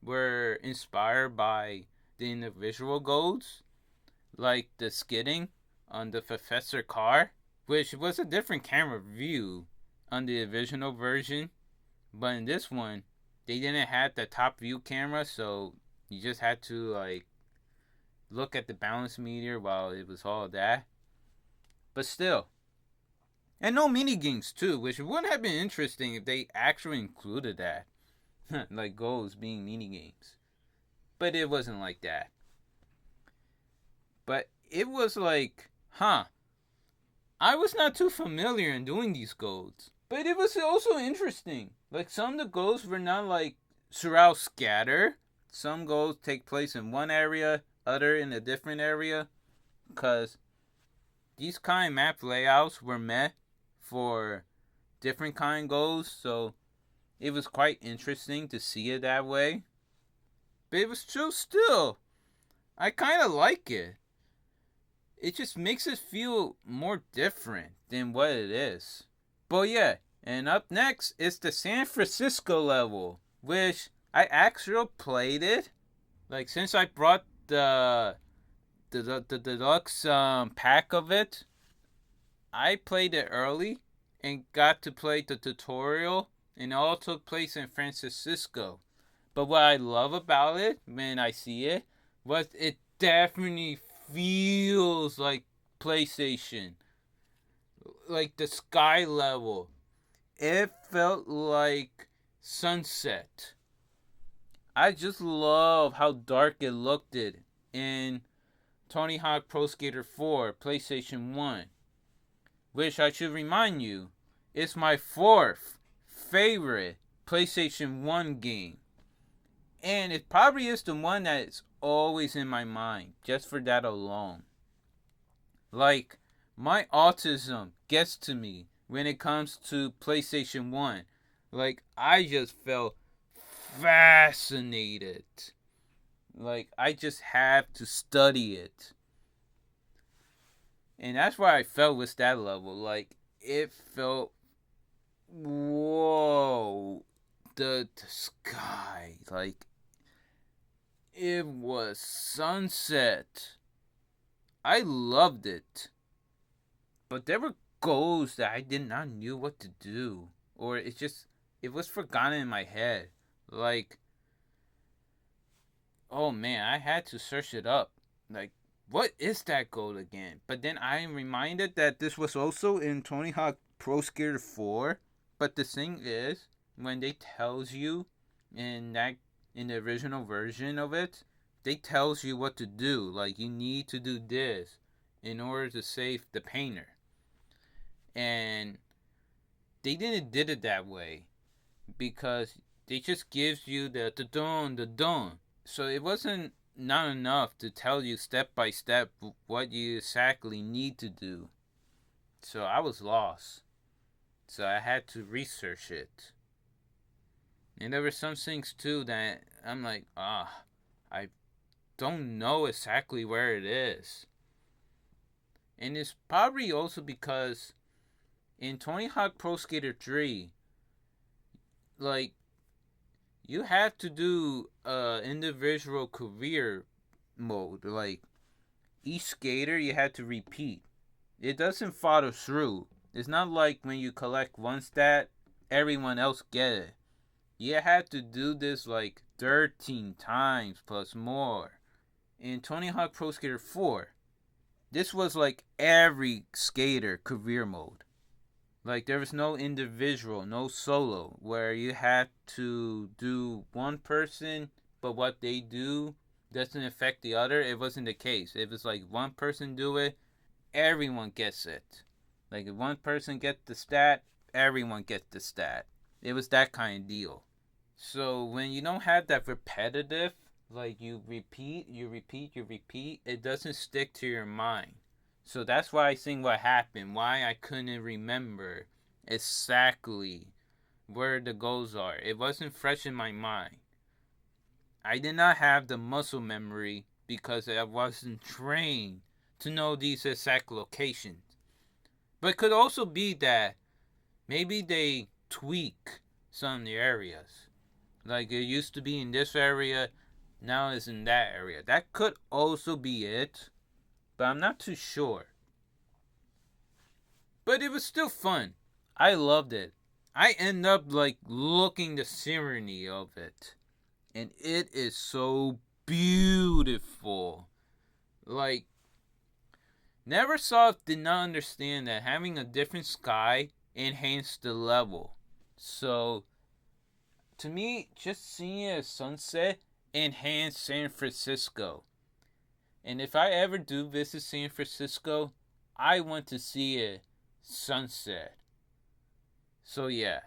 were inspired by the individual goals, like the skidding on the Professor car, which was a different camera view on the original version. But in this one, they didn't have the top view camera, so you just had to, like, look at the balance meter while it was all that. But still. And no mini games too, which would have been interesting if they actually included that. Like goals being mini games. But it wasn't like that. But it was like, I was not too familiar in doing these goals. But it was also interesting. Like some of the goals were not like throughout scatter. Some goals take place in one area, other in a different area. Because these kind of map layouts were meant for different kind of goals, so it was quite interesting to see it that way. But it was true still. I kind of like it. It just makes it feel more different than what it is. But yeah, and up next is the San Francisco level, which I actually played it. Like since I brought the deluxe pack of it, I played it early and got to play the tutorial, and it all took place in San Francisco. But what I love about it when I see it was it definitely feels like PlayStation. Like the sky level. It felt like sunset. I just love how dark it looked in Tony Hawk Pro Skater 4 PlayStation 1. Which I should remind you, is my fourth favorite PlayStation 1 game. And it probably is the one that is always in my mind, just for that alone. Like, my autism gets to me when it comes to PlayStation 1. Like, I just felt fascinated. Like, I just have to study it. And that's why I felt with that level. Like, it felt, whoa, the sky. Like, it was sunset. I loved it. But there were goals that I did not knew what to do. Or it was forgotten in my head. Like, oh man, I had to search it up. Like, what is that goal again? But then I am reminded that this was also in Tony Hawk Pro Skater 4. But the thing is, when they tells you in the original version of it, they tells you what to do. Like, you need to do this in order to save the painter. And they didn't did it that way because they just gives you the dun. So it wasn't not enough to tell you step by step what you exactly need to do. So I was lost. So I had to research it. And there were some things too that I'm like, I don't know exactly where it is. And it's probably also because in Tony Hawk Pro Skater 3, like, you have to do individual career mode. Like each skater, you have to repeat. It doesn't follow through. It's not like when you collect one stat, everyone else get it. You have to do this like 13 times plus more. In Tony Hawk Pro Skater 4, this was like every skater career mode. Like there was no individual, no solo, where you had to do one person, but what they do doesn't affect the other. It wasn't the case. It was like one person do it, everyone gets it. Like if one person gets the stat, everyone gets the stat. It was that kind of deal. So when you don't have that repetitive, like you repeat, it doesn't stick to your mind. So that's why I think what happened, why I couldn't remember exactly where the goals are. It wasn't fresh in my mind. I did not have the muscle memory because I wasn't trained to know these exact locations. But it could also be that maybe they tweak some of the areas. Like it used to be in this area, now it's in that area. That could also be it, but I'm not too sure. But it was still fun. I loved it. I end up like looking the scenery of it. And it is so beautiful. Like Neversoft did not understand that having a different sky enhanced the level. So to me, just seeing a sunset enhanced San Francisco. And if I ever do visit San Francisco, I want to see a sunset. So yeah.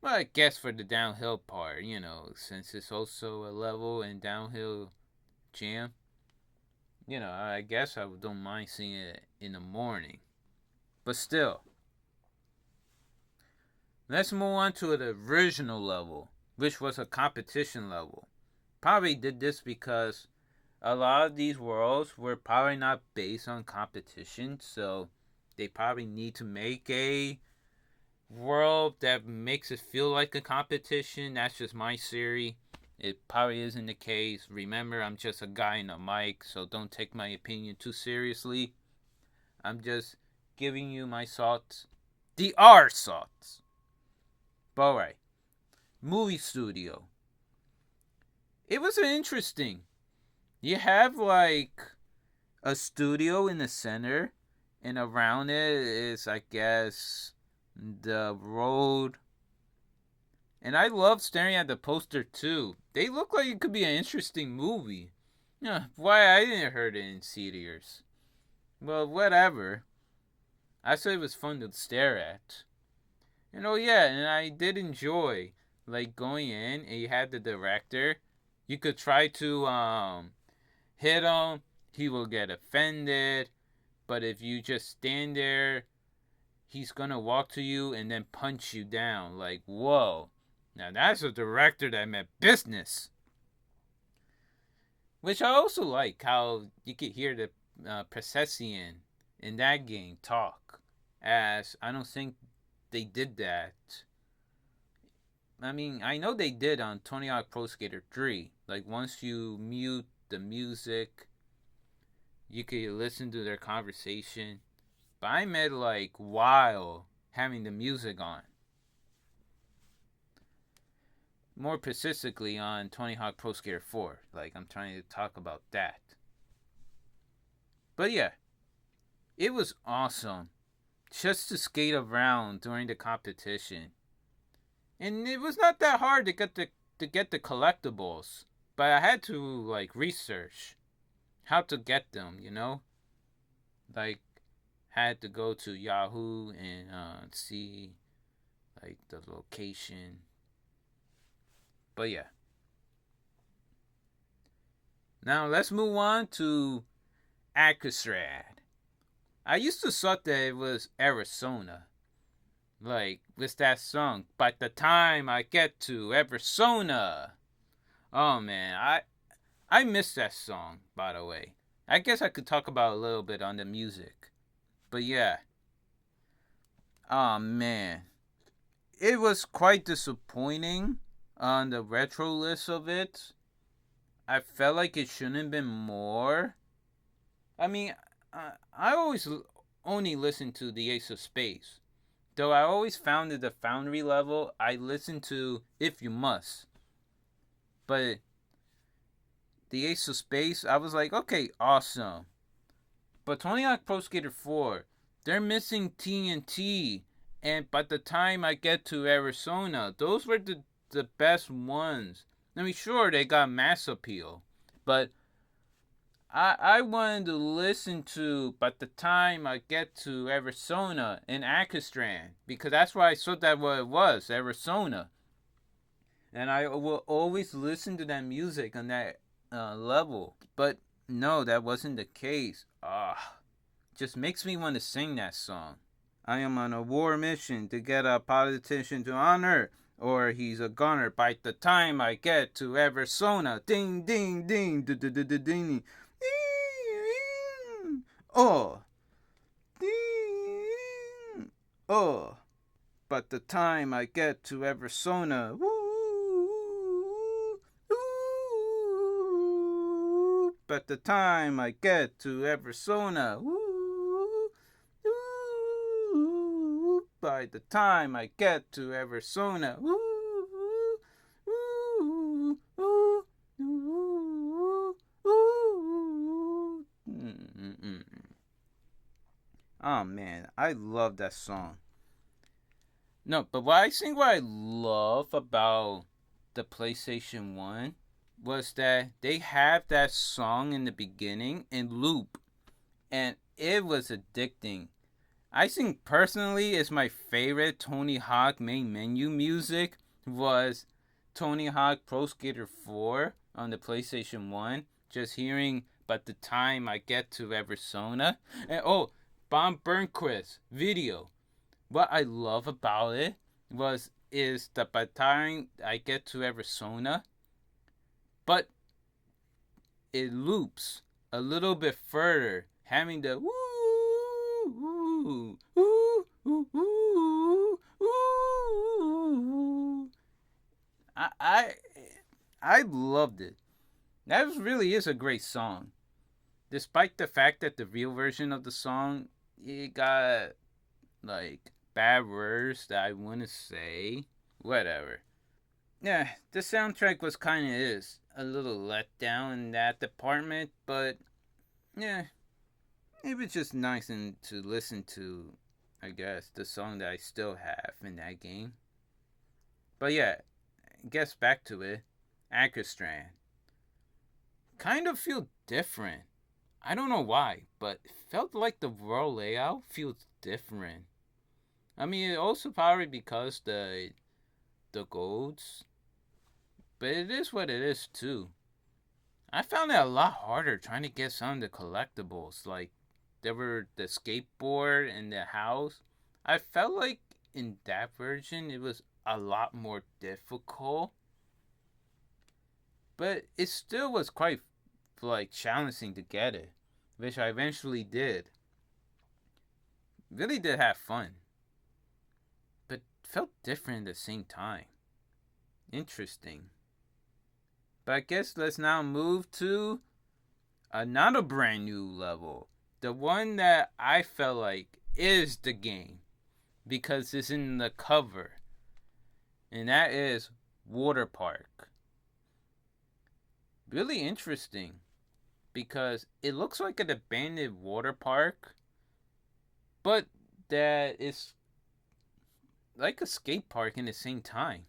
Well, I guess for the downhill part, since it's also a level and downhill jam, I guess I don't mind seeing it in the morning. But still, let's move on to the original level, which was a competition level. Probably did this because a lot of these worlds were probably not based on competition, so they probably need to make a world that makes it feel like a competition. That's just my theory. It probably isn't the case. Remember, I'm just a guy in a mic, so don't take my opinion too seriously. I'm just giving you my thoughts. The R thoughts. But alright. Movie studio. It was interesting. You have like a studio in the center, and around it is, I guess, the road. And I love staring at the poster too. They look like it could be an interesting movie. Yeah, why I didn't heard it in theaters. Well, whatever. I said it was fun to stare at. Yeah, and I did enjoy like going in and you had the director. You could try to hit him, he will get offended. But if you just stand there, he's gonna walk to you and then punch you down. Like, whoa. Now that's a director that meant business. Which I also like how you could hear the Processian in that game talk. As I don't think they did that. I mean, I know they did on Tony Hawk Pro Skater 3. Like, once you mute the music, you could listen to their conversation. But I meant like while having the music on. More specifically on Tony Hawk Pro Skater 4. Like, I'm trying to talk about that. But yeah, it was awesome just to skate around during the competition. And it was not that hard to get the collectibles, but I had to like research how to get them, Like had to go to Yahoo and see like the location. But yeah. Now let's move on to Alcatraz. I used to thought that it was Arizona. Like, with that song, by the time I get to Arizona. Oh man, I miss that song, by the way. I guess I could talk about a little bit on the music. But yeah. Oh man. It was quite disappointing on the retro list of it. I felt like it shouldn't have been more. I mean, I always only listen to the Ace of Space. Though I always found at the Foundry level, I listened to If You Must. But the Ace of Space, I was like, okay, awesome. But Tony Hawk Pro Skater 4, they're missing TNT. And by the time I get to Arizona, those were the best ones. I mean, sure, they got mass appeal. But I wanted to listen to by the time I get to Arizona and Akistran. Because that's why I thought that what it was, Arizona. And I will always listen to that music on that level. But no, that wasn't the case. Just makes me want to sing that song. I am on a war mission to get a politician to honor, or he's a gunner by the time I get to Arizona. Ding, ding, ding, ding, ding, ding, ding. Oh, ding, oh. But the time I get to Arizona, but the time I get to Arizona, by the time I get to Arizona, oh man, I love that song. No, but what I love about the PlayStation 1 was that they have that song in the beginning in loop, and it was addicting. I think personally is my favorite Tony Hawk main menu music was Tony Hawk Pro Skater 4 on the PlayStation 1. Just hearing by the time I get to Arizona. And Bob Burnquist video. What I love about it is that by the time I get to Arizona, but it loops a little bit further, having the woo woo woo woo woo woo. I loved it. That really is a great song, despite the fact that the real version of the song it got like bad words that I wouldn't say. Whatever. Yeah, the soundtrack was kind of is a little let down in that department, but yeah, it was just nice and to listen to. I guess the song that I still have in that game. But yeah, I guess back to it. Ackerstrand kind of feel different. I don't know why, but it felt like the world layout feels different. I mean, it also probably because the golds, but it is what it is too. I found it a lot harder trying to get some of the collectibles. Like there were the skateboard and the house. I felt like in that version it was a lot more difficult, but it still was quite like challenging to get it, which I eventually did. Really did have fun, but felt different at the same time. Interesting. But I guess let's now move to another brand new level. The one that I felt like is the game because it's in the cover. And that is Water Park. Really interesting because it looks like an abandoned water park, but that is like a skate park in the same time.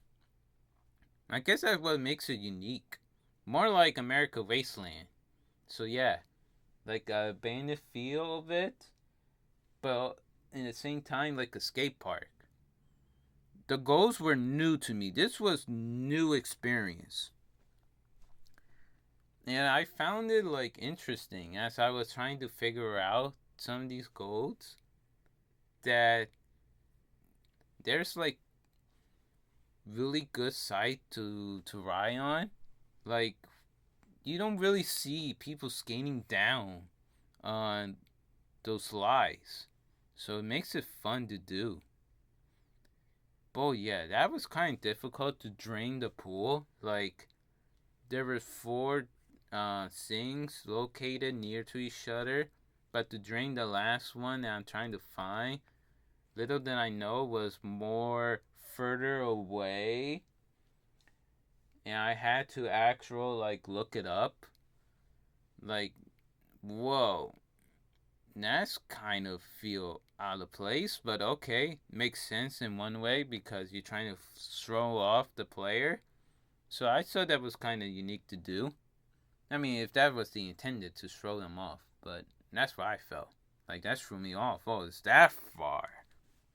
I guess that's what makes it unique. More like America Wasteland. So yeah, like a abandoned feel of it, but in the same time like a skate park. The goals were new to me. This was new experience. And I found it like interesting as I was trying to figure out some of these goals that there's like really good sight to ride on. Like you don't really see people skating down on those slides. So it makes it fun to do. But yeah, that was kind of difficult to drain the pool. Like, there were four sinks located near to each other, but to drain the last one that I'm trying to find, little did I know was more further away, and I had to actually like look it up. Like, whoa, that's kind of feel out of place, but okay, makes sense in one way because you're trying to throw off the player. So I thought that was kind of unique to do. I mean, if that was the intended to throw them off, but that's what I felt. Like, that threw me off. Oh, it's that far.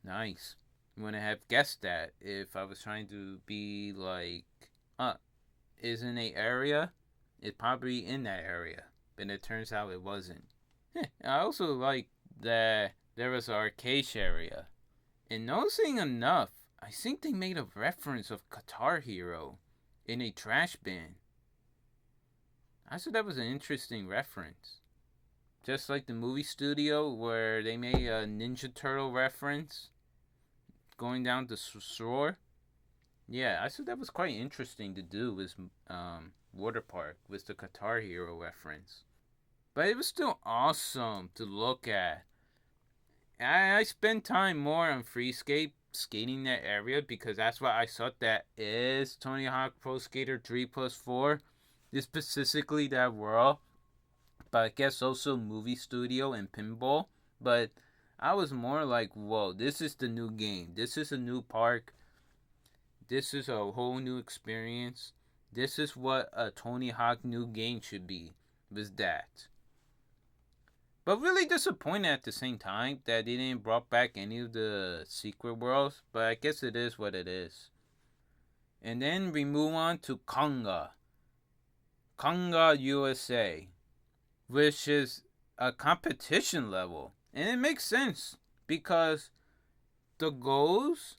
Nice. You wouldn't have guessed that if I was trying to be like, is in a area, it's probably in that area. But it turns out it wasn't. I also like that there was an arcade area. And noticing enough, I think they made a reference of Guitar Hero in a trash bin. I thought that was an interesting reference. Just like the movie studio where they made a Ninja Turtle reference going down the shore. Yeah, I thought that was quite interesting to do with Water Park with the Guitar Hero reference. But it was still awesome to look at. I spent time more on Freescape skating that area because that's what I thought that is Tony Hawk Pro Skater 3 plus 4. It's specifically that world. But I guess also movie studio and pinball. But I was more like, whoa, this is the new game. This is a new park. This is a whole new experience. This is what a Tony Hawk new game should be. Was that. But really disappointed at the same time that they didn't brought back any of the secret worlds. But I guess it is what it is. And then we move on to Konga, USA, which is a competition level. And it makes sense because the goals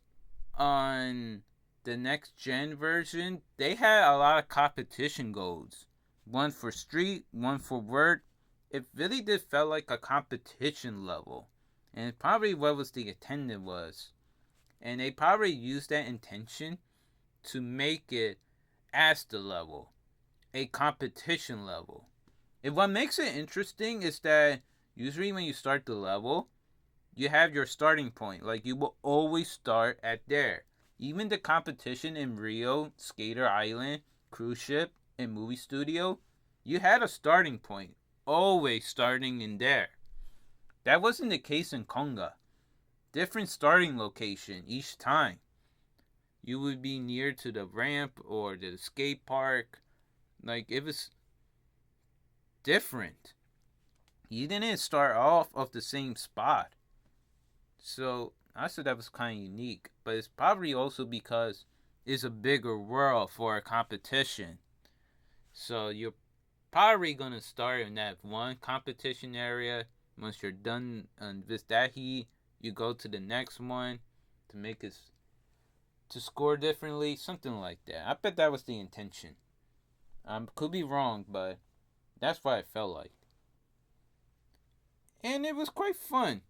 on the next gen version, they had a lot of competition goals. One for street, one for word. It really did feel like a competition level. And probably what was the intended was. And they probably used that intention to make it as the level. A competition level. And what makes it interesting is that usually when you start the level, you have your starting point. Like, you will always start at there. Even the competition in Rio, Skater Island, Cruise Ship, and Movie Studio, you had a starting point. Always starting in there. That wasn't the case in Konga. Different starting location each time. You would be near to the ramp or the skate park. Like, it was different. You didn't start off of the same spot. So I said that was kind of unique. But it's probably also because it's a bigger world for a competition. So you're probably going to start in that one competition area. Once you're done with that heat, you go to the next one to make it to score differently. Something like that. I bet that was the intention. Could be wrong, but that's what it felt like. And it was quite fun.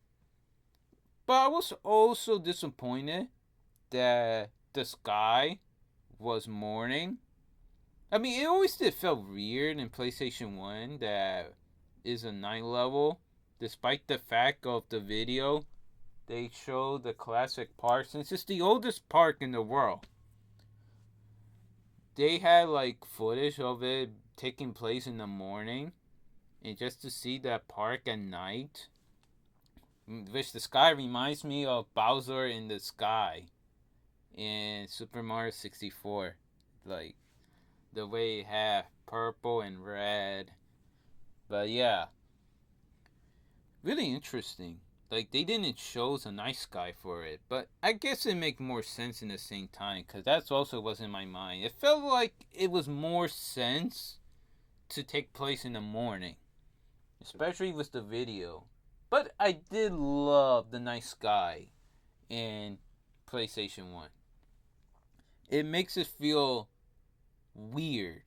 But I was also disappointed that the sky was morning. I mean, it always did feel weird in PlayStation 1 that is a night level. Despite the fact of the video, they show the classic park since it's the oldest park in the world. They had like footage of it taking place in the morning. And just to see that park at night, which the sky reminds me of Bowser in the Sky in Super Mario 64. Like, the way it had purple and red. But yeah, really interesting. Like, they didn't choose a night sky for it, but I guess it make more sense in the same time, because that's also was in my mind. It felt like it was more sense to take place in the morning, especially with the video. But I did love the night sky in PlayStation 1. It makes it feel weird,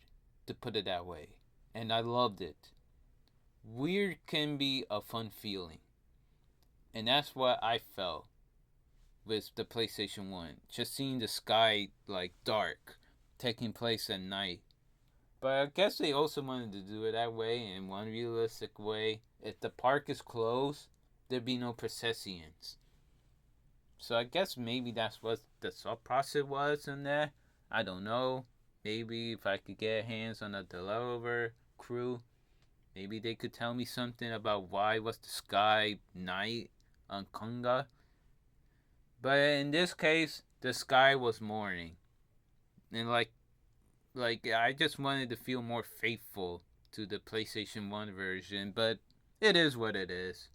to put it that way, and I loved it. Weird can be a fun feeling, and that's what I felt. with the PlayStation 1. Just seeing the sky like dark, taking place at night. But I guess they also wanted to do it that way in one realistic way. If the park is closed, there'd be no processions. So I guess maybe that's what the thought process was in there. I don't know. Maybe if I could get hands on a developer crew, maybe they could tell me something about why was the sky night on Konga. But in this case, the sky was morning. And like I just wanted to feel more faithful to the PlayStation 1 version, but it is what it is.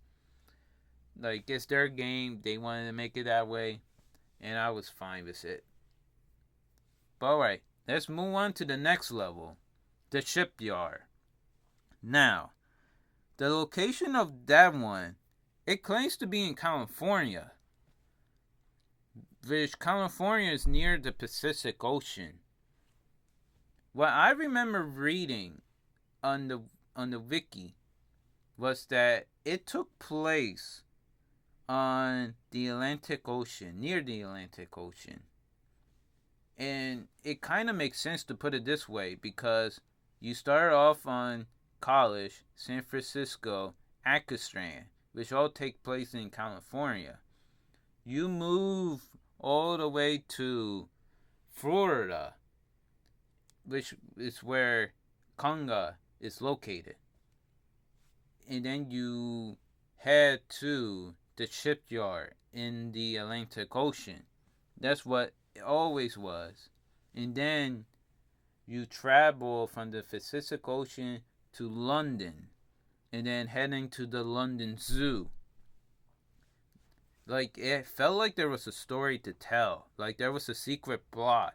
Like, it's their game, they wanted to make it that way, and I was fine with it. But alright, let's move on to the next level, the shipyard. Now, the location of that one, it claims to be in California, which California is near the Pacific Ocean. What I remember reading on the wiki was that it took place on the Atlantic Ocean, near the Atlantic Ocean. And it kind of makes sense to put it this way because you start off on College, San Francisco, Activision, which all take place in California. You move all the way to Florida, which is where Konga is located. And then you head to the shipyard in the Atlantic Ocean. That's what it always was. And then you travel from the Pacific Ocean to London. And then heading to the London Zoo. Like, it felt like there was a story to tell. Like, there was a secret plot.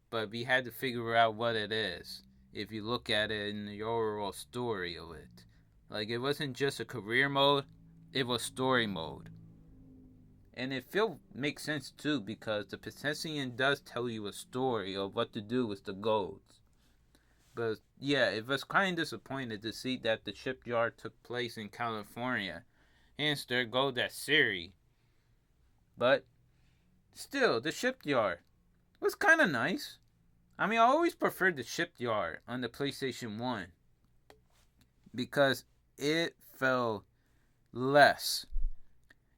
But we had to figure out what it is if you look at it in the overall story of it. Like, it wasn't just a career mode, it was story mode. And it makes sense too because the Possession does tell you a story of what to do with the golds. But yeah, it was kind of disappointed to see that the shipyard took place in California. Hence, there go that series. But still, the shipyard was kind of nice. I mean, I always preferred the shipyard on the PlayStation 1 because it felt less.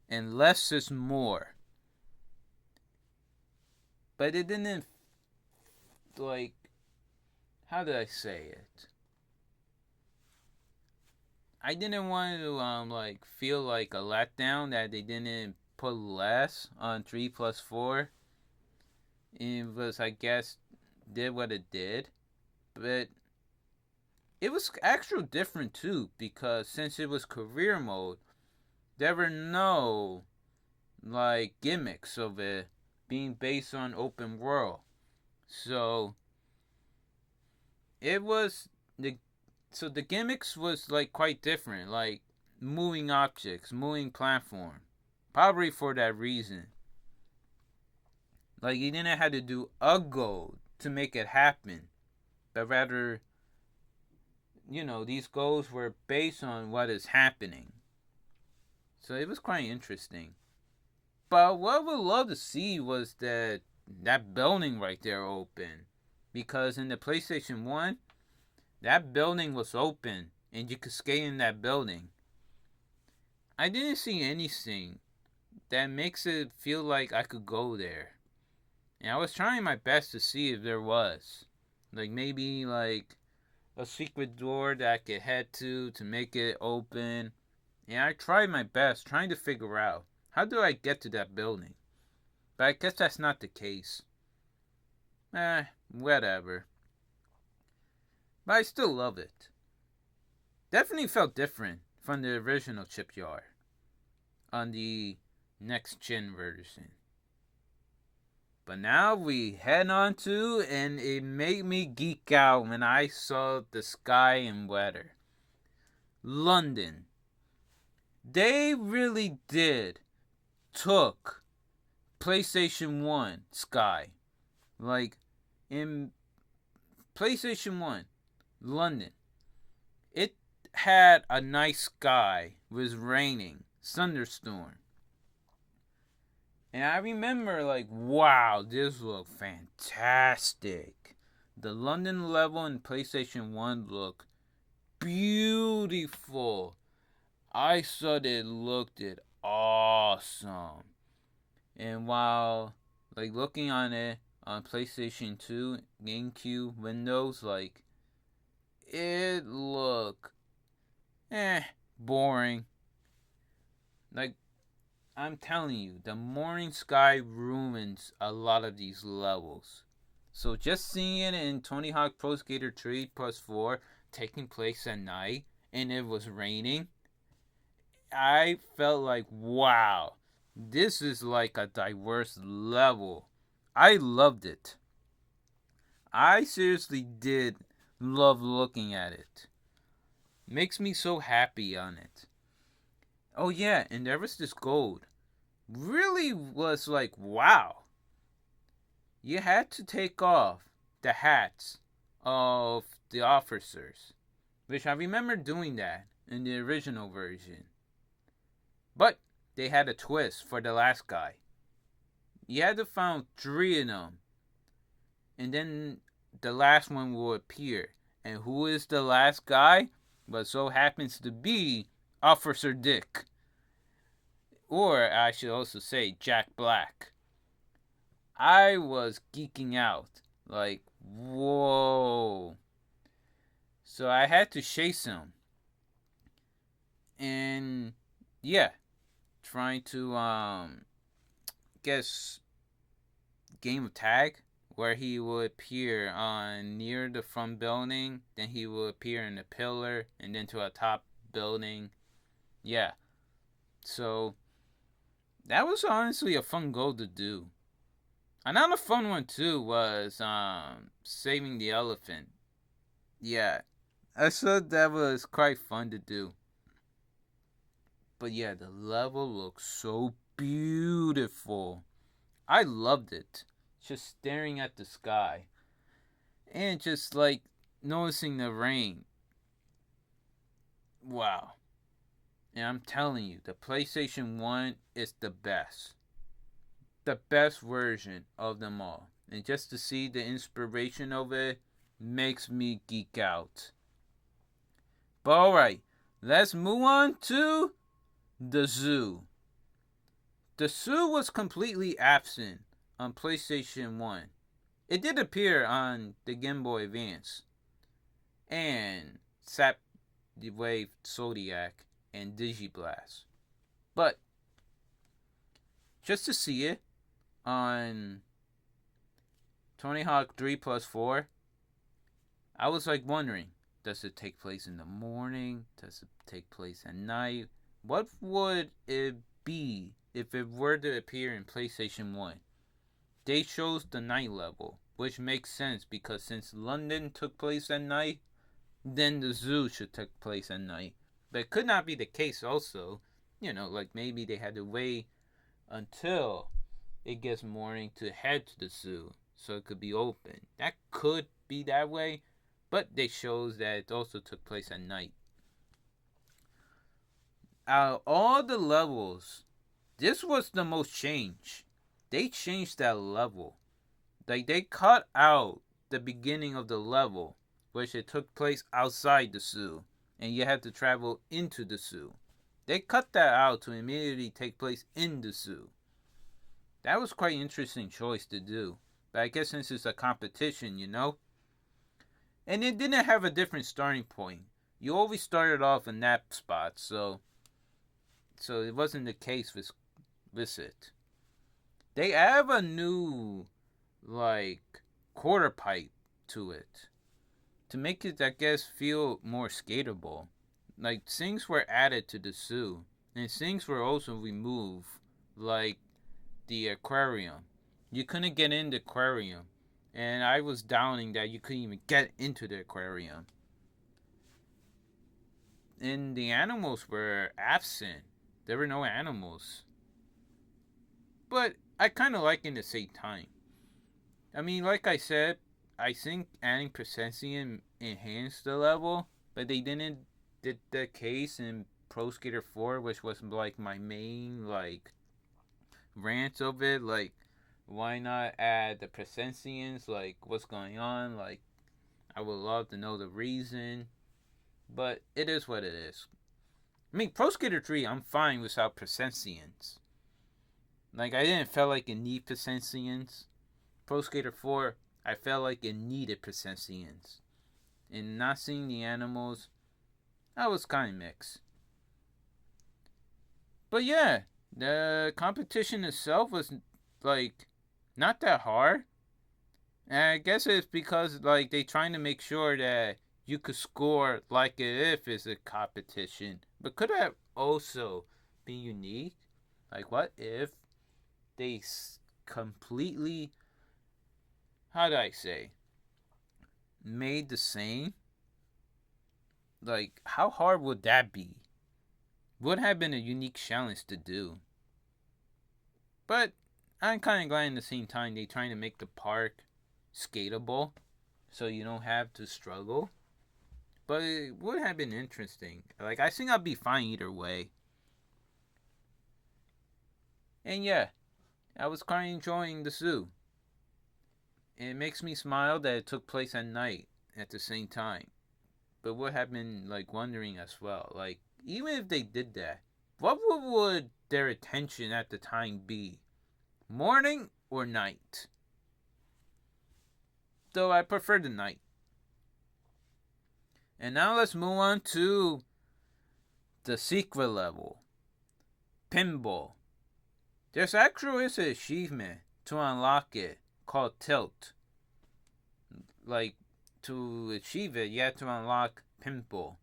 And less is more. But it didn't, like, how did I say it? I didn't want to, feel like a letdown that they didn't put less on 3+4. It was, I guess, did what it did. But it was actually different, too, because since it was career mode, there were no, gimmicks of it being based on open world. So, it was, the gimmicks was, quite different. Like, moving objects, moving platform. Probably for that reason. Like, you didn't have to do a goal to make it happen. But rather, these goals were based on what is happening. So it was quite interesting. But what I would love to see was that building right there open. Because in the PlayStation 1, that building was open. And you could skate in that building. I didn't see anything that makes it feel like I could go there. And I was trying my best to see if there was. Maybe a secret door that I could head to make it open. And I tried my best trying to figure out how do I get to that building. But I guess that's not the case. Whatever. But I still love it. Definitely felt different from the original shipyard on the next gen version. But now we head on to, and it made me geek out when I saw the sky and weather. London. They really took PlayStation 1 sky. In PlayStation 1, London, it had a nice sky. It was raining, thunderstorm. And I remember, like, wow, this looked fantastic. The London level in PlayStation 1 looked beautiful. I thought it looked awesome. And while, like, looking on it on PlayStation 2, GameCube, Windows, like, it looked, boring. Like, I'm telling you, the morning sky ruins a lot of these levels. So just seeing it in Tony Hawk Pro Skater 3 plus 4 taking place at night and it was raining, I felt like, wow, this is like a diverse level. I loved it. I seriously did love looking at it. Makes me so happy on it. Oh yeah, and there was this gold. Really was like, wow. You had to take off the hats of the officers, which I remember doing that in the original version. But they had a twist for the last guy. You had to find 3 of them, and then the last one will appear. And who is the last guy? But so happens to be Officer Dick. Or I should also say Jack Black. I was geeking out. Like, whoa. So I had to chase him. And yeah, trying to guess game of tag where he would appear on near the front building, then he would appear in the pillar and then to a top building. Yeah. So that was honestly a fun goal to do. Another fun one too was saving the elephant. Yeah, I thought that was quite fun to do. But yeah, the level looks so beautiful. I loved it. Just staring at the sky and just like noticing the rain. Wow. And I'm telling you, the PlayStation 1 is the best. The best version of them all. And just to see the inspiration of it makes me geek out. But alright, let's move on to the zoo. The zoo was completely absent on PlayStation 1. It did appear on the Game Boy Advance and Sap the Wave Zodiac and Digiblast. But just to see it on Tony Hawk 3 plus 4, I was like wondering, does it take place in the morning? Does it take place at night? What would it be if it were to appear in PlayStation 1? They chose the night level, which makes sense because since London took place at night, then the zoo should take place at night. But it could not be the case also. Like maybe they had to wait until it gets morning to head to the zoo so it could be open. That could be that way, but they shows that it also took place at night. Out of all the levels, this was the most changed. They changed that level. Like they cut out the beginning of the level, which it took place outside the zoo, and you had to travel into the zoo. They cut that out to immediately take place in the zoo. That was quite an interesting choice to do. But I guess since it's a competition, And it didn't have a different starting point. You always started off in that spot, so it wasn't the case with it. They have a new quarter pipe to it to make it, I guess, feel more skatable. Like things were added to the zoo, and things were also removed, like the aquarium. You couldn't get in the aquarium, and I was doubting that you couldn't even get into the aquarium. And the animals were absent. There were no animals. But I kind of like it at the same time. I mean, like I said, I think adding Crescency enhanced the level, but they didn't did the case in Pro Skater 4, which was like my main rants of it. Like, why not add the Presencians? Like, what's going on? Like, I would love to know the reason. But it is what it is. I mean, Pro Skater 3, I'm fine without Presencians. Like, I didn't feel like it needed Presencians. Pro Skater 4, I felt like it needed Presencians. And not seeing the animals, I was kind of mixed. But yeah, the competition itself was, like, not that hard. And I guess it's because, like, they trying to make sure that you could score like if it's a competition. But could that also be unique? Like, what if they completely, how do I say, made the same? Like, how hard would that be? Would have been a unique challenge to do. But I'm kind of glad in the same time they trying to make the park skatable, so you don't have to struggle. But it would have been interesting. Like, I think I'd be fine either way. And yeah, I was kind of enjoying the zoo. It makes me smile that it took place at night at the same time. But would have been, like, wondering as well. Like, even if they did that, what would their attention at the time be? Morning or night? Though I prefer the night. And now let's move on to the secret level. Pinball. There's actually an achievement to unlock it called Tilt. Like, to achieve it, you have to unlock Pinball.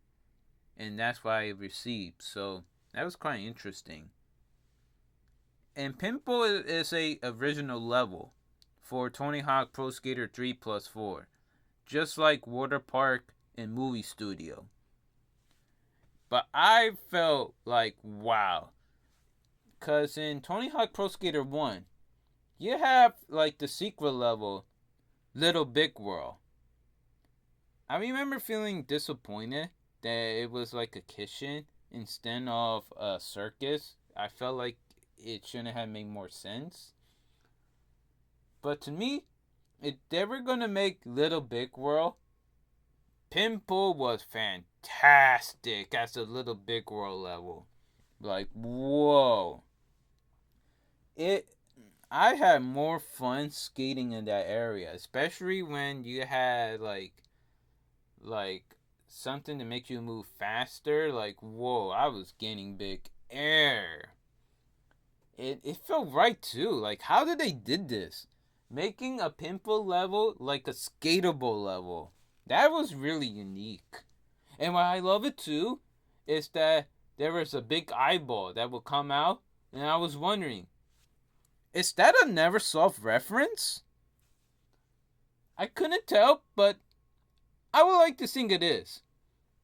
And that's why I received. So, that was quite interesting. And Pinball is a original level for Tony Hawk Pro Skater 3 plus 4. Just like Water Park and Movie Studio. But I felt like, wow. Because in Tony Hawk Pro Skater 1, you have, like, the secret level, Little Big World. I remember feeling disappointed that it was like a kitchen instead of a circus. I felt like it shouldn't have made more sense. But to me, if they were going to make Little Big World, Pinball was fantastic as a Little Big World level. Like, whoa. I had more fun skating in that area, especially when you had like something to make you move faster. Like, whoa, I was gaining big air. It felt right too. Like, how did they did this? Making a Pinball level like a skatable level. That was really unique. And what I love it too is that there was a big eyeball that would come out, and I was wondering, is that a Neversoft reference? I couldn't tell, but I would like to think it is.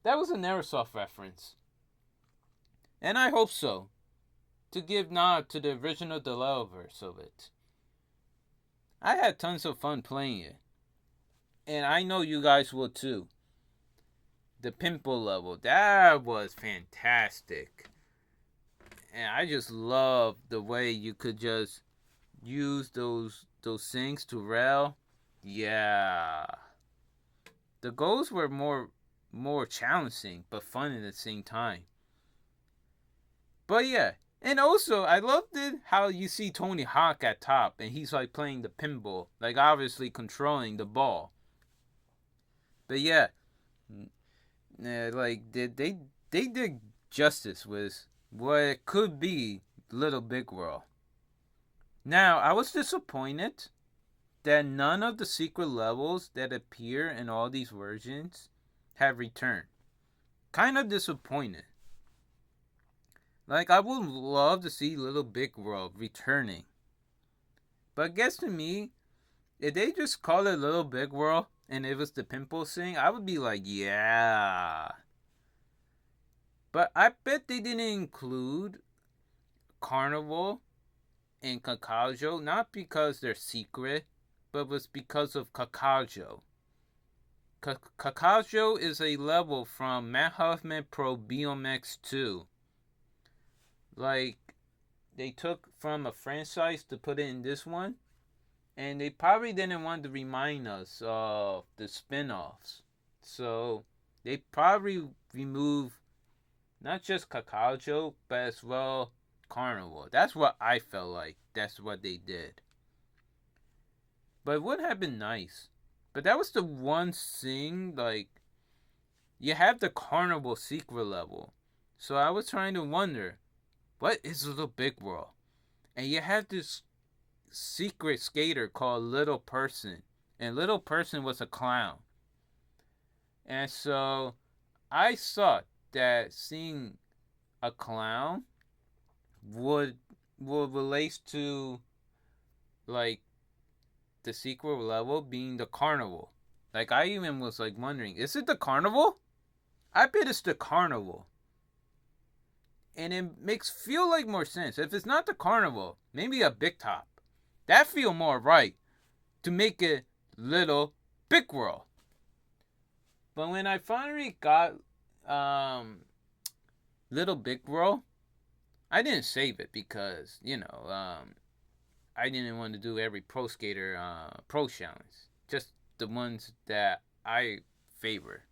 That was a Neversoft reference. And I hope so. To give nod to the original developers of it. I had tons of fun playing it. And I know you guys will too. The Pinball level, that was fantastic. And I just love the way you could just use those things to rail. Yeah. The goals were more challenging but fun at the same time. But yeah, and also I loved it how you see Tony Hawk at top and he's like playing the pinball, like obviously controlling the ball. But yeah, like they did justice with what it could be Little Big World. Now, I was disappointed that none of the secret levels that appear in all these versions have returned. Kind of disappointed. Like, I would love to see Little Big World returning. But I guess to me, if they just call it Little Big World and it was the Pinball thing, I would be like, yeah. But I bet they didn't include Carnival and Kakajo, not because they're secret, but was because of Kakajo. Kakajo is a level from Matt Huffman Pro BMX 2. Like, they took from a franchise to put it in this one. And they probably didn't want to remind us of the spin-offs. So they probably removed not just Kakajo, but as well Carnival. That's what I felt like. That's what they did. But it would have been nice. But that was the one thing, like, you have the Carnival secret level. So I was trying to wonder, what is Little Big World? And you have this secret skater called Little Person. And Little Person was a clown. And so I thought that seeing a clown would relate to, like, the secret level being the carnival. Like, I even was like wondering, is it the carnival? I bet it's the carnival. And it makes feel like more sense. If it's not the carnival, maybe a big top. That feel more right to make it Little Big World. But when I finally got Little Big World, I didn't save it because, I didn't want to do every Pro Skater Pro Challenge. Just the ones that I favor.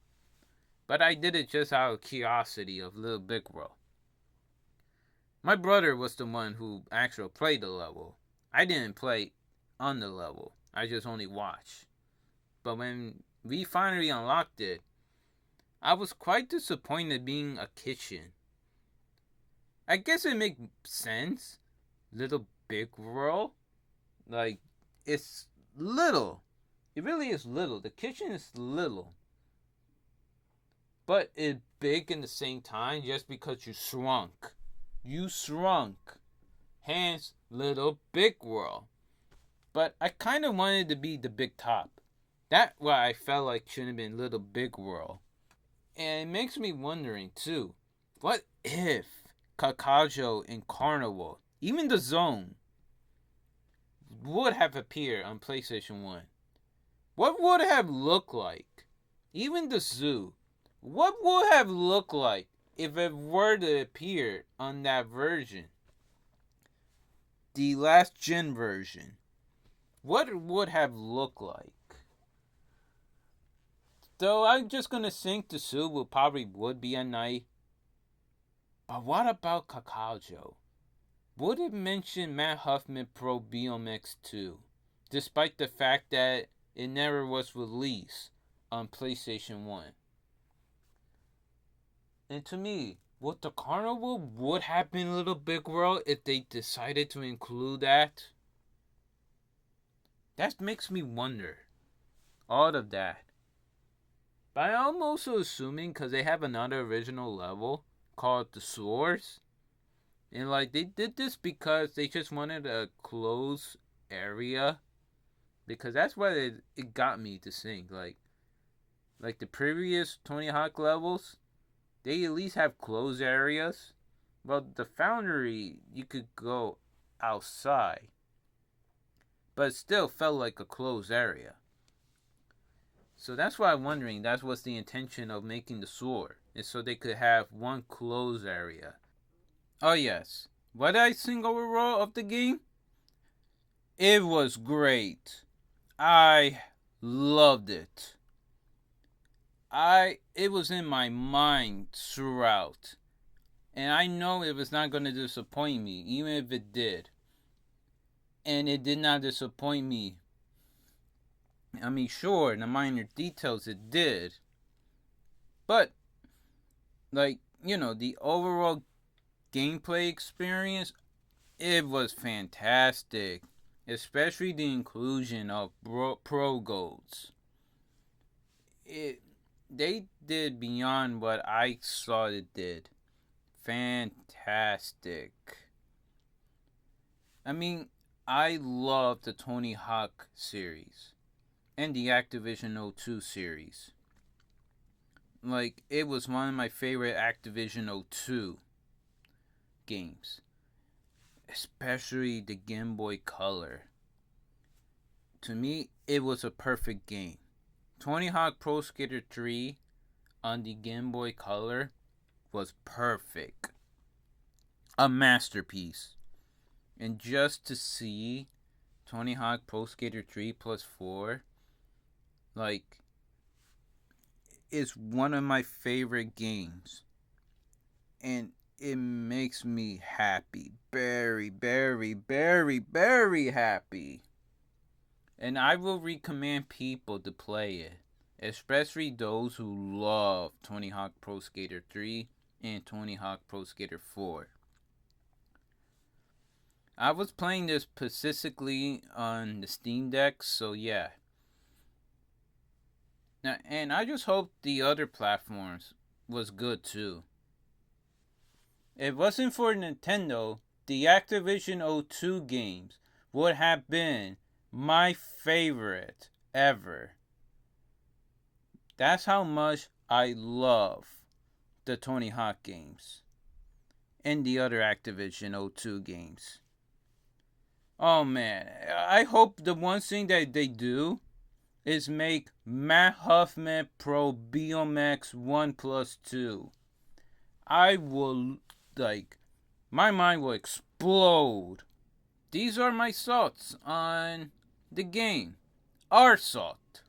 But I did it just out of curiosity of Little Big World. My brother was the one who actually played the level. I didn't play on the level. I just only watched. But when we finally unlocked it, I was quite disappointed being a kitchen. I guess it makes sense. Little Big World. Like, it's little. It really is little. The kitchen is little. But it's big in the same time just because you shrunk. You shrunk. Hence, Little Big World. But I kind of wanted to be the big top. That's why I felt like should have been Little Big World. And it makes me wondering too, what if Kakajo and Carnival, even the Zone, would have appeared on PlayStation 1? What would it have looked like? Even the zoo, what would have looked like if it were to appear on that version? The last gen version. What it would have looked like? Though I'm just gonna think the zoo would be at night. But what about Kakajo? Would it mention Matt Huffman Pro BMX 2? Despite the fact that it never was released on PlayStation 1. And to me, would the carnival would have been Little Big World if they decided to include that? That makes me wonder. All of that. But I'm also assuming because they have another original level called the Swords. And like they did this because they just wanted a closed area. Because that's what it got me to think. Like the previous Tony Hawk levels, they at least have closed areas. Well, the Foundry, you could go outside. But it still felt like a closed area. So that's why I'm wondering, that was the intention of making the sword. Is so they could have one closed area. Oh yes. What did I think overall of the game? It was great. I loved it. It was in my mind throughout. And I know it was not going to disappoint me, even if it did. And it did not disappoint me. I mean, sure, in the minor details it did. But, the overall gameplay experience, it was fantastic. Especially the inclusion of pro golds. They did beyond what I thought it did. Fantastic. I mean, I love the Tony Hawk series and the Activision O2 series. Like, it was one of my favorite Activision O2 games. Especially the Game Boy Color. To me, it was a perfect game. Tony Hawk Pro Skater 3 on the Game Boy Color was perfect. A masterpiece. And just to see Tony Hawk Pro Skater 3 plus 4, like, is one of my favorite games. And it makes me happy. Very, very, very, very happy. And I will recommend people to play it, especially those who love Tony Hawk Pro Skater 3 and Tony Hawk Pro Skater 4. I was playing this specifically on the Steam Deck, so yeah. Now, and I just hope the other platforms was good too. If it wasn't for Nintendo, the Activision O2 games would have been my favorite ever. That's how much I love the Tony Hawk games and the other Activision O2 games. Oh man, I hope the one thing that they do is make Matt Huffman Pro BMX 1 plus 2. I will, like, my mind will explode. These are my thoughts on the game. Our thought.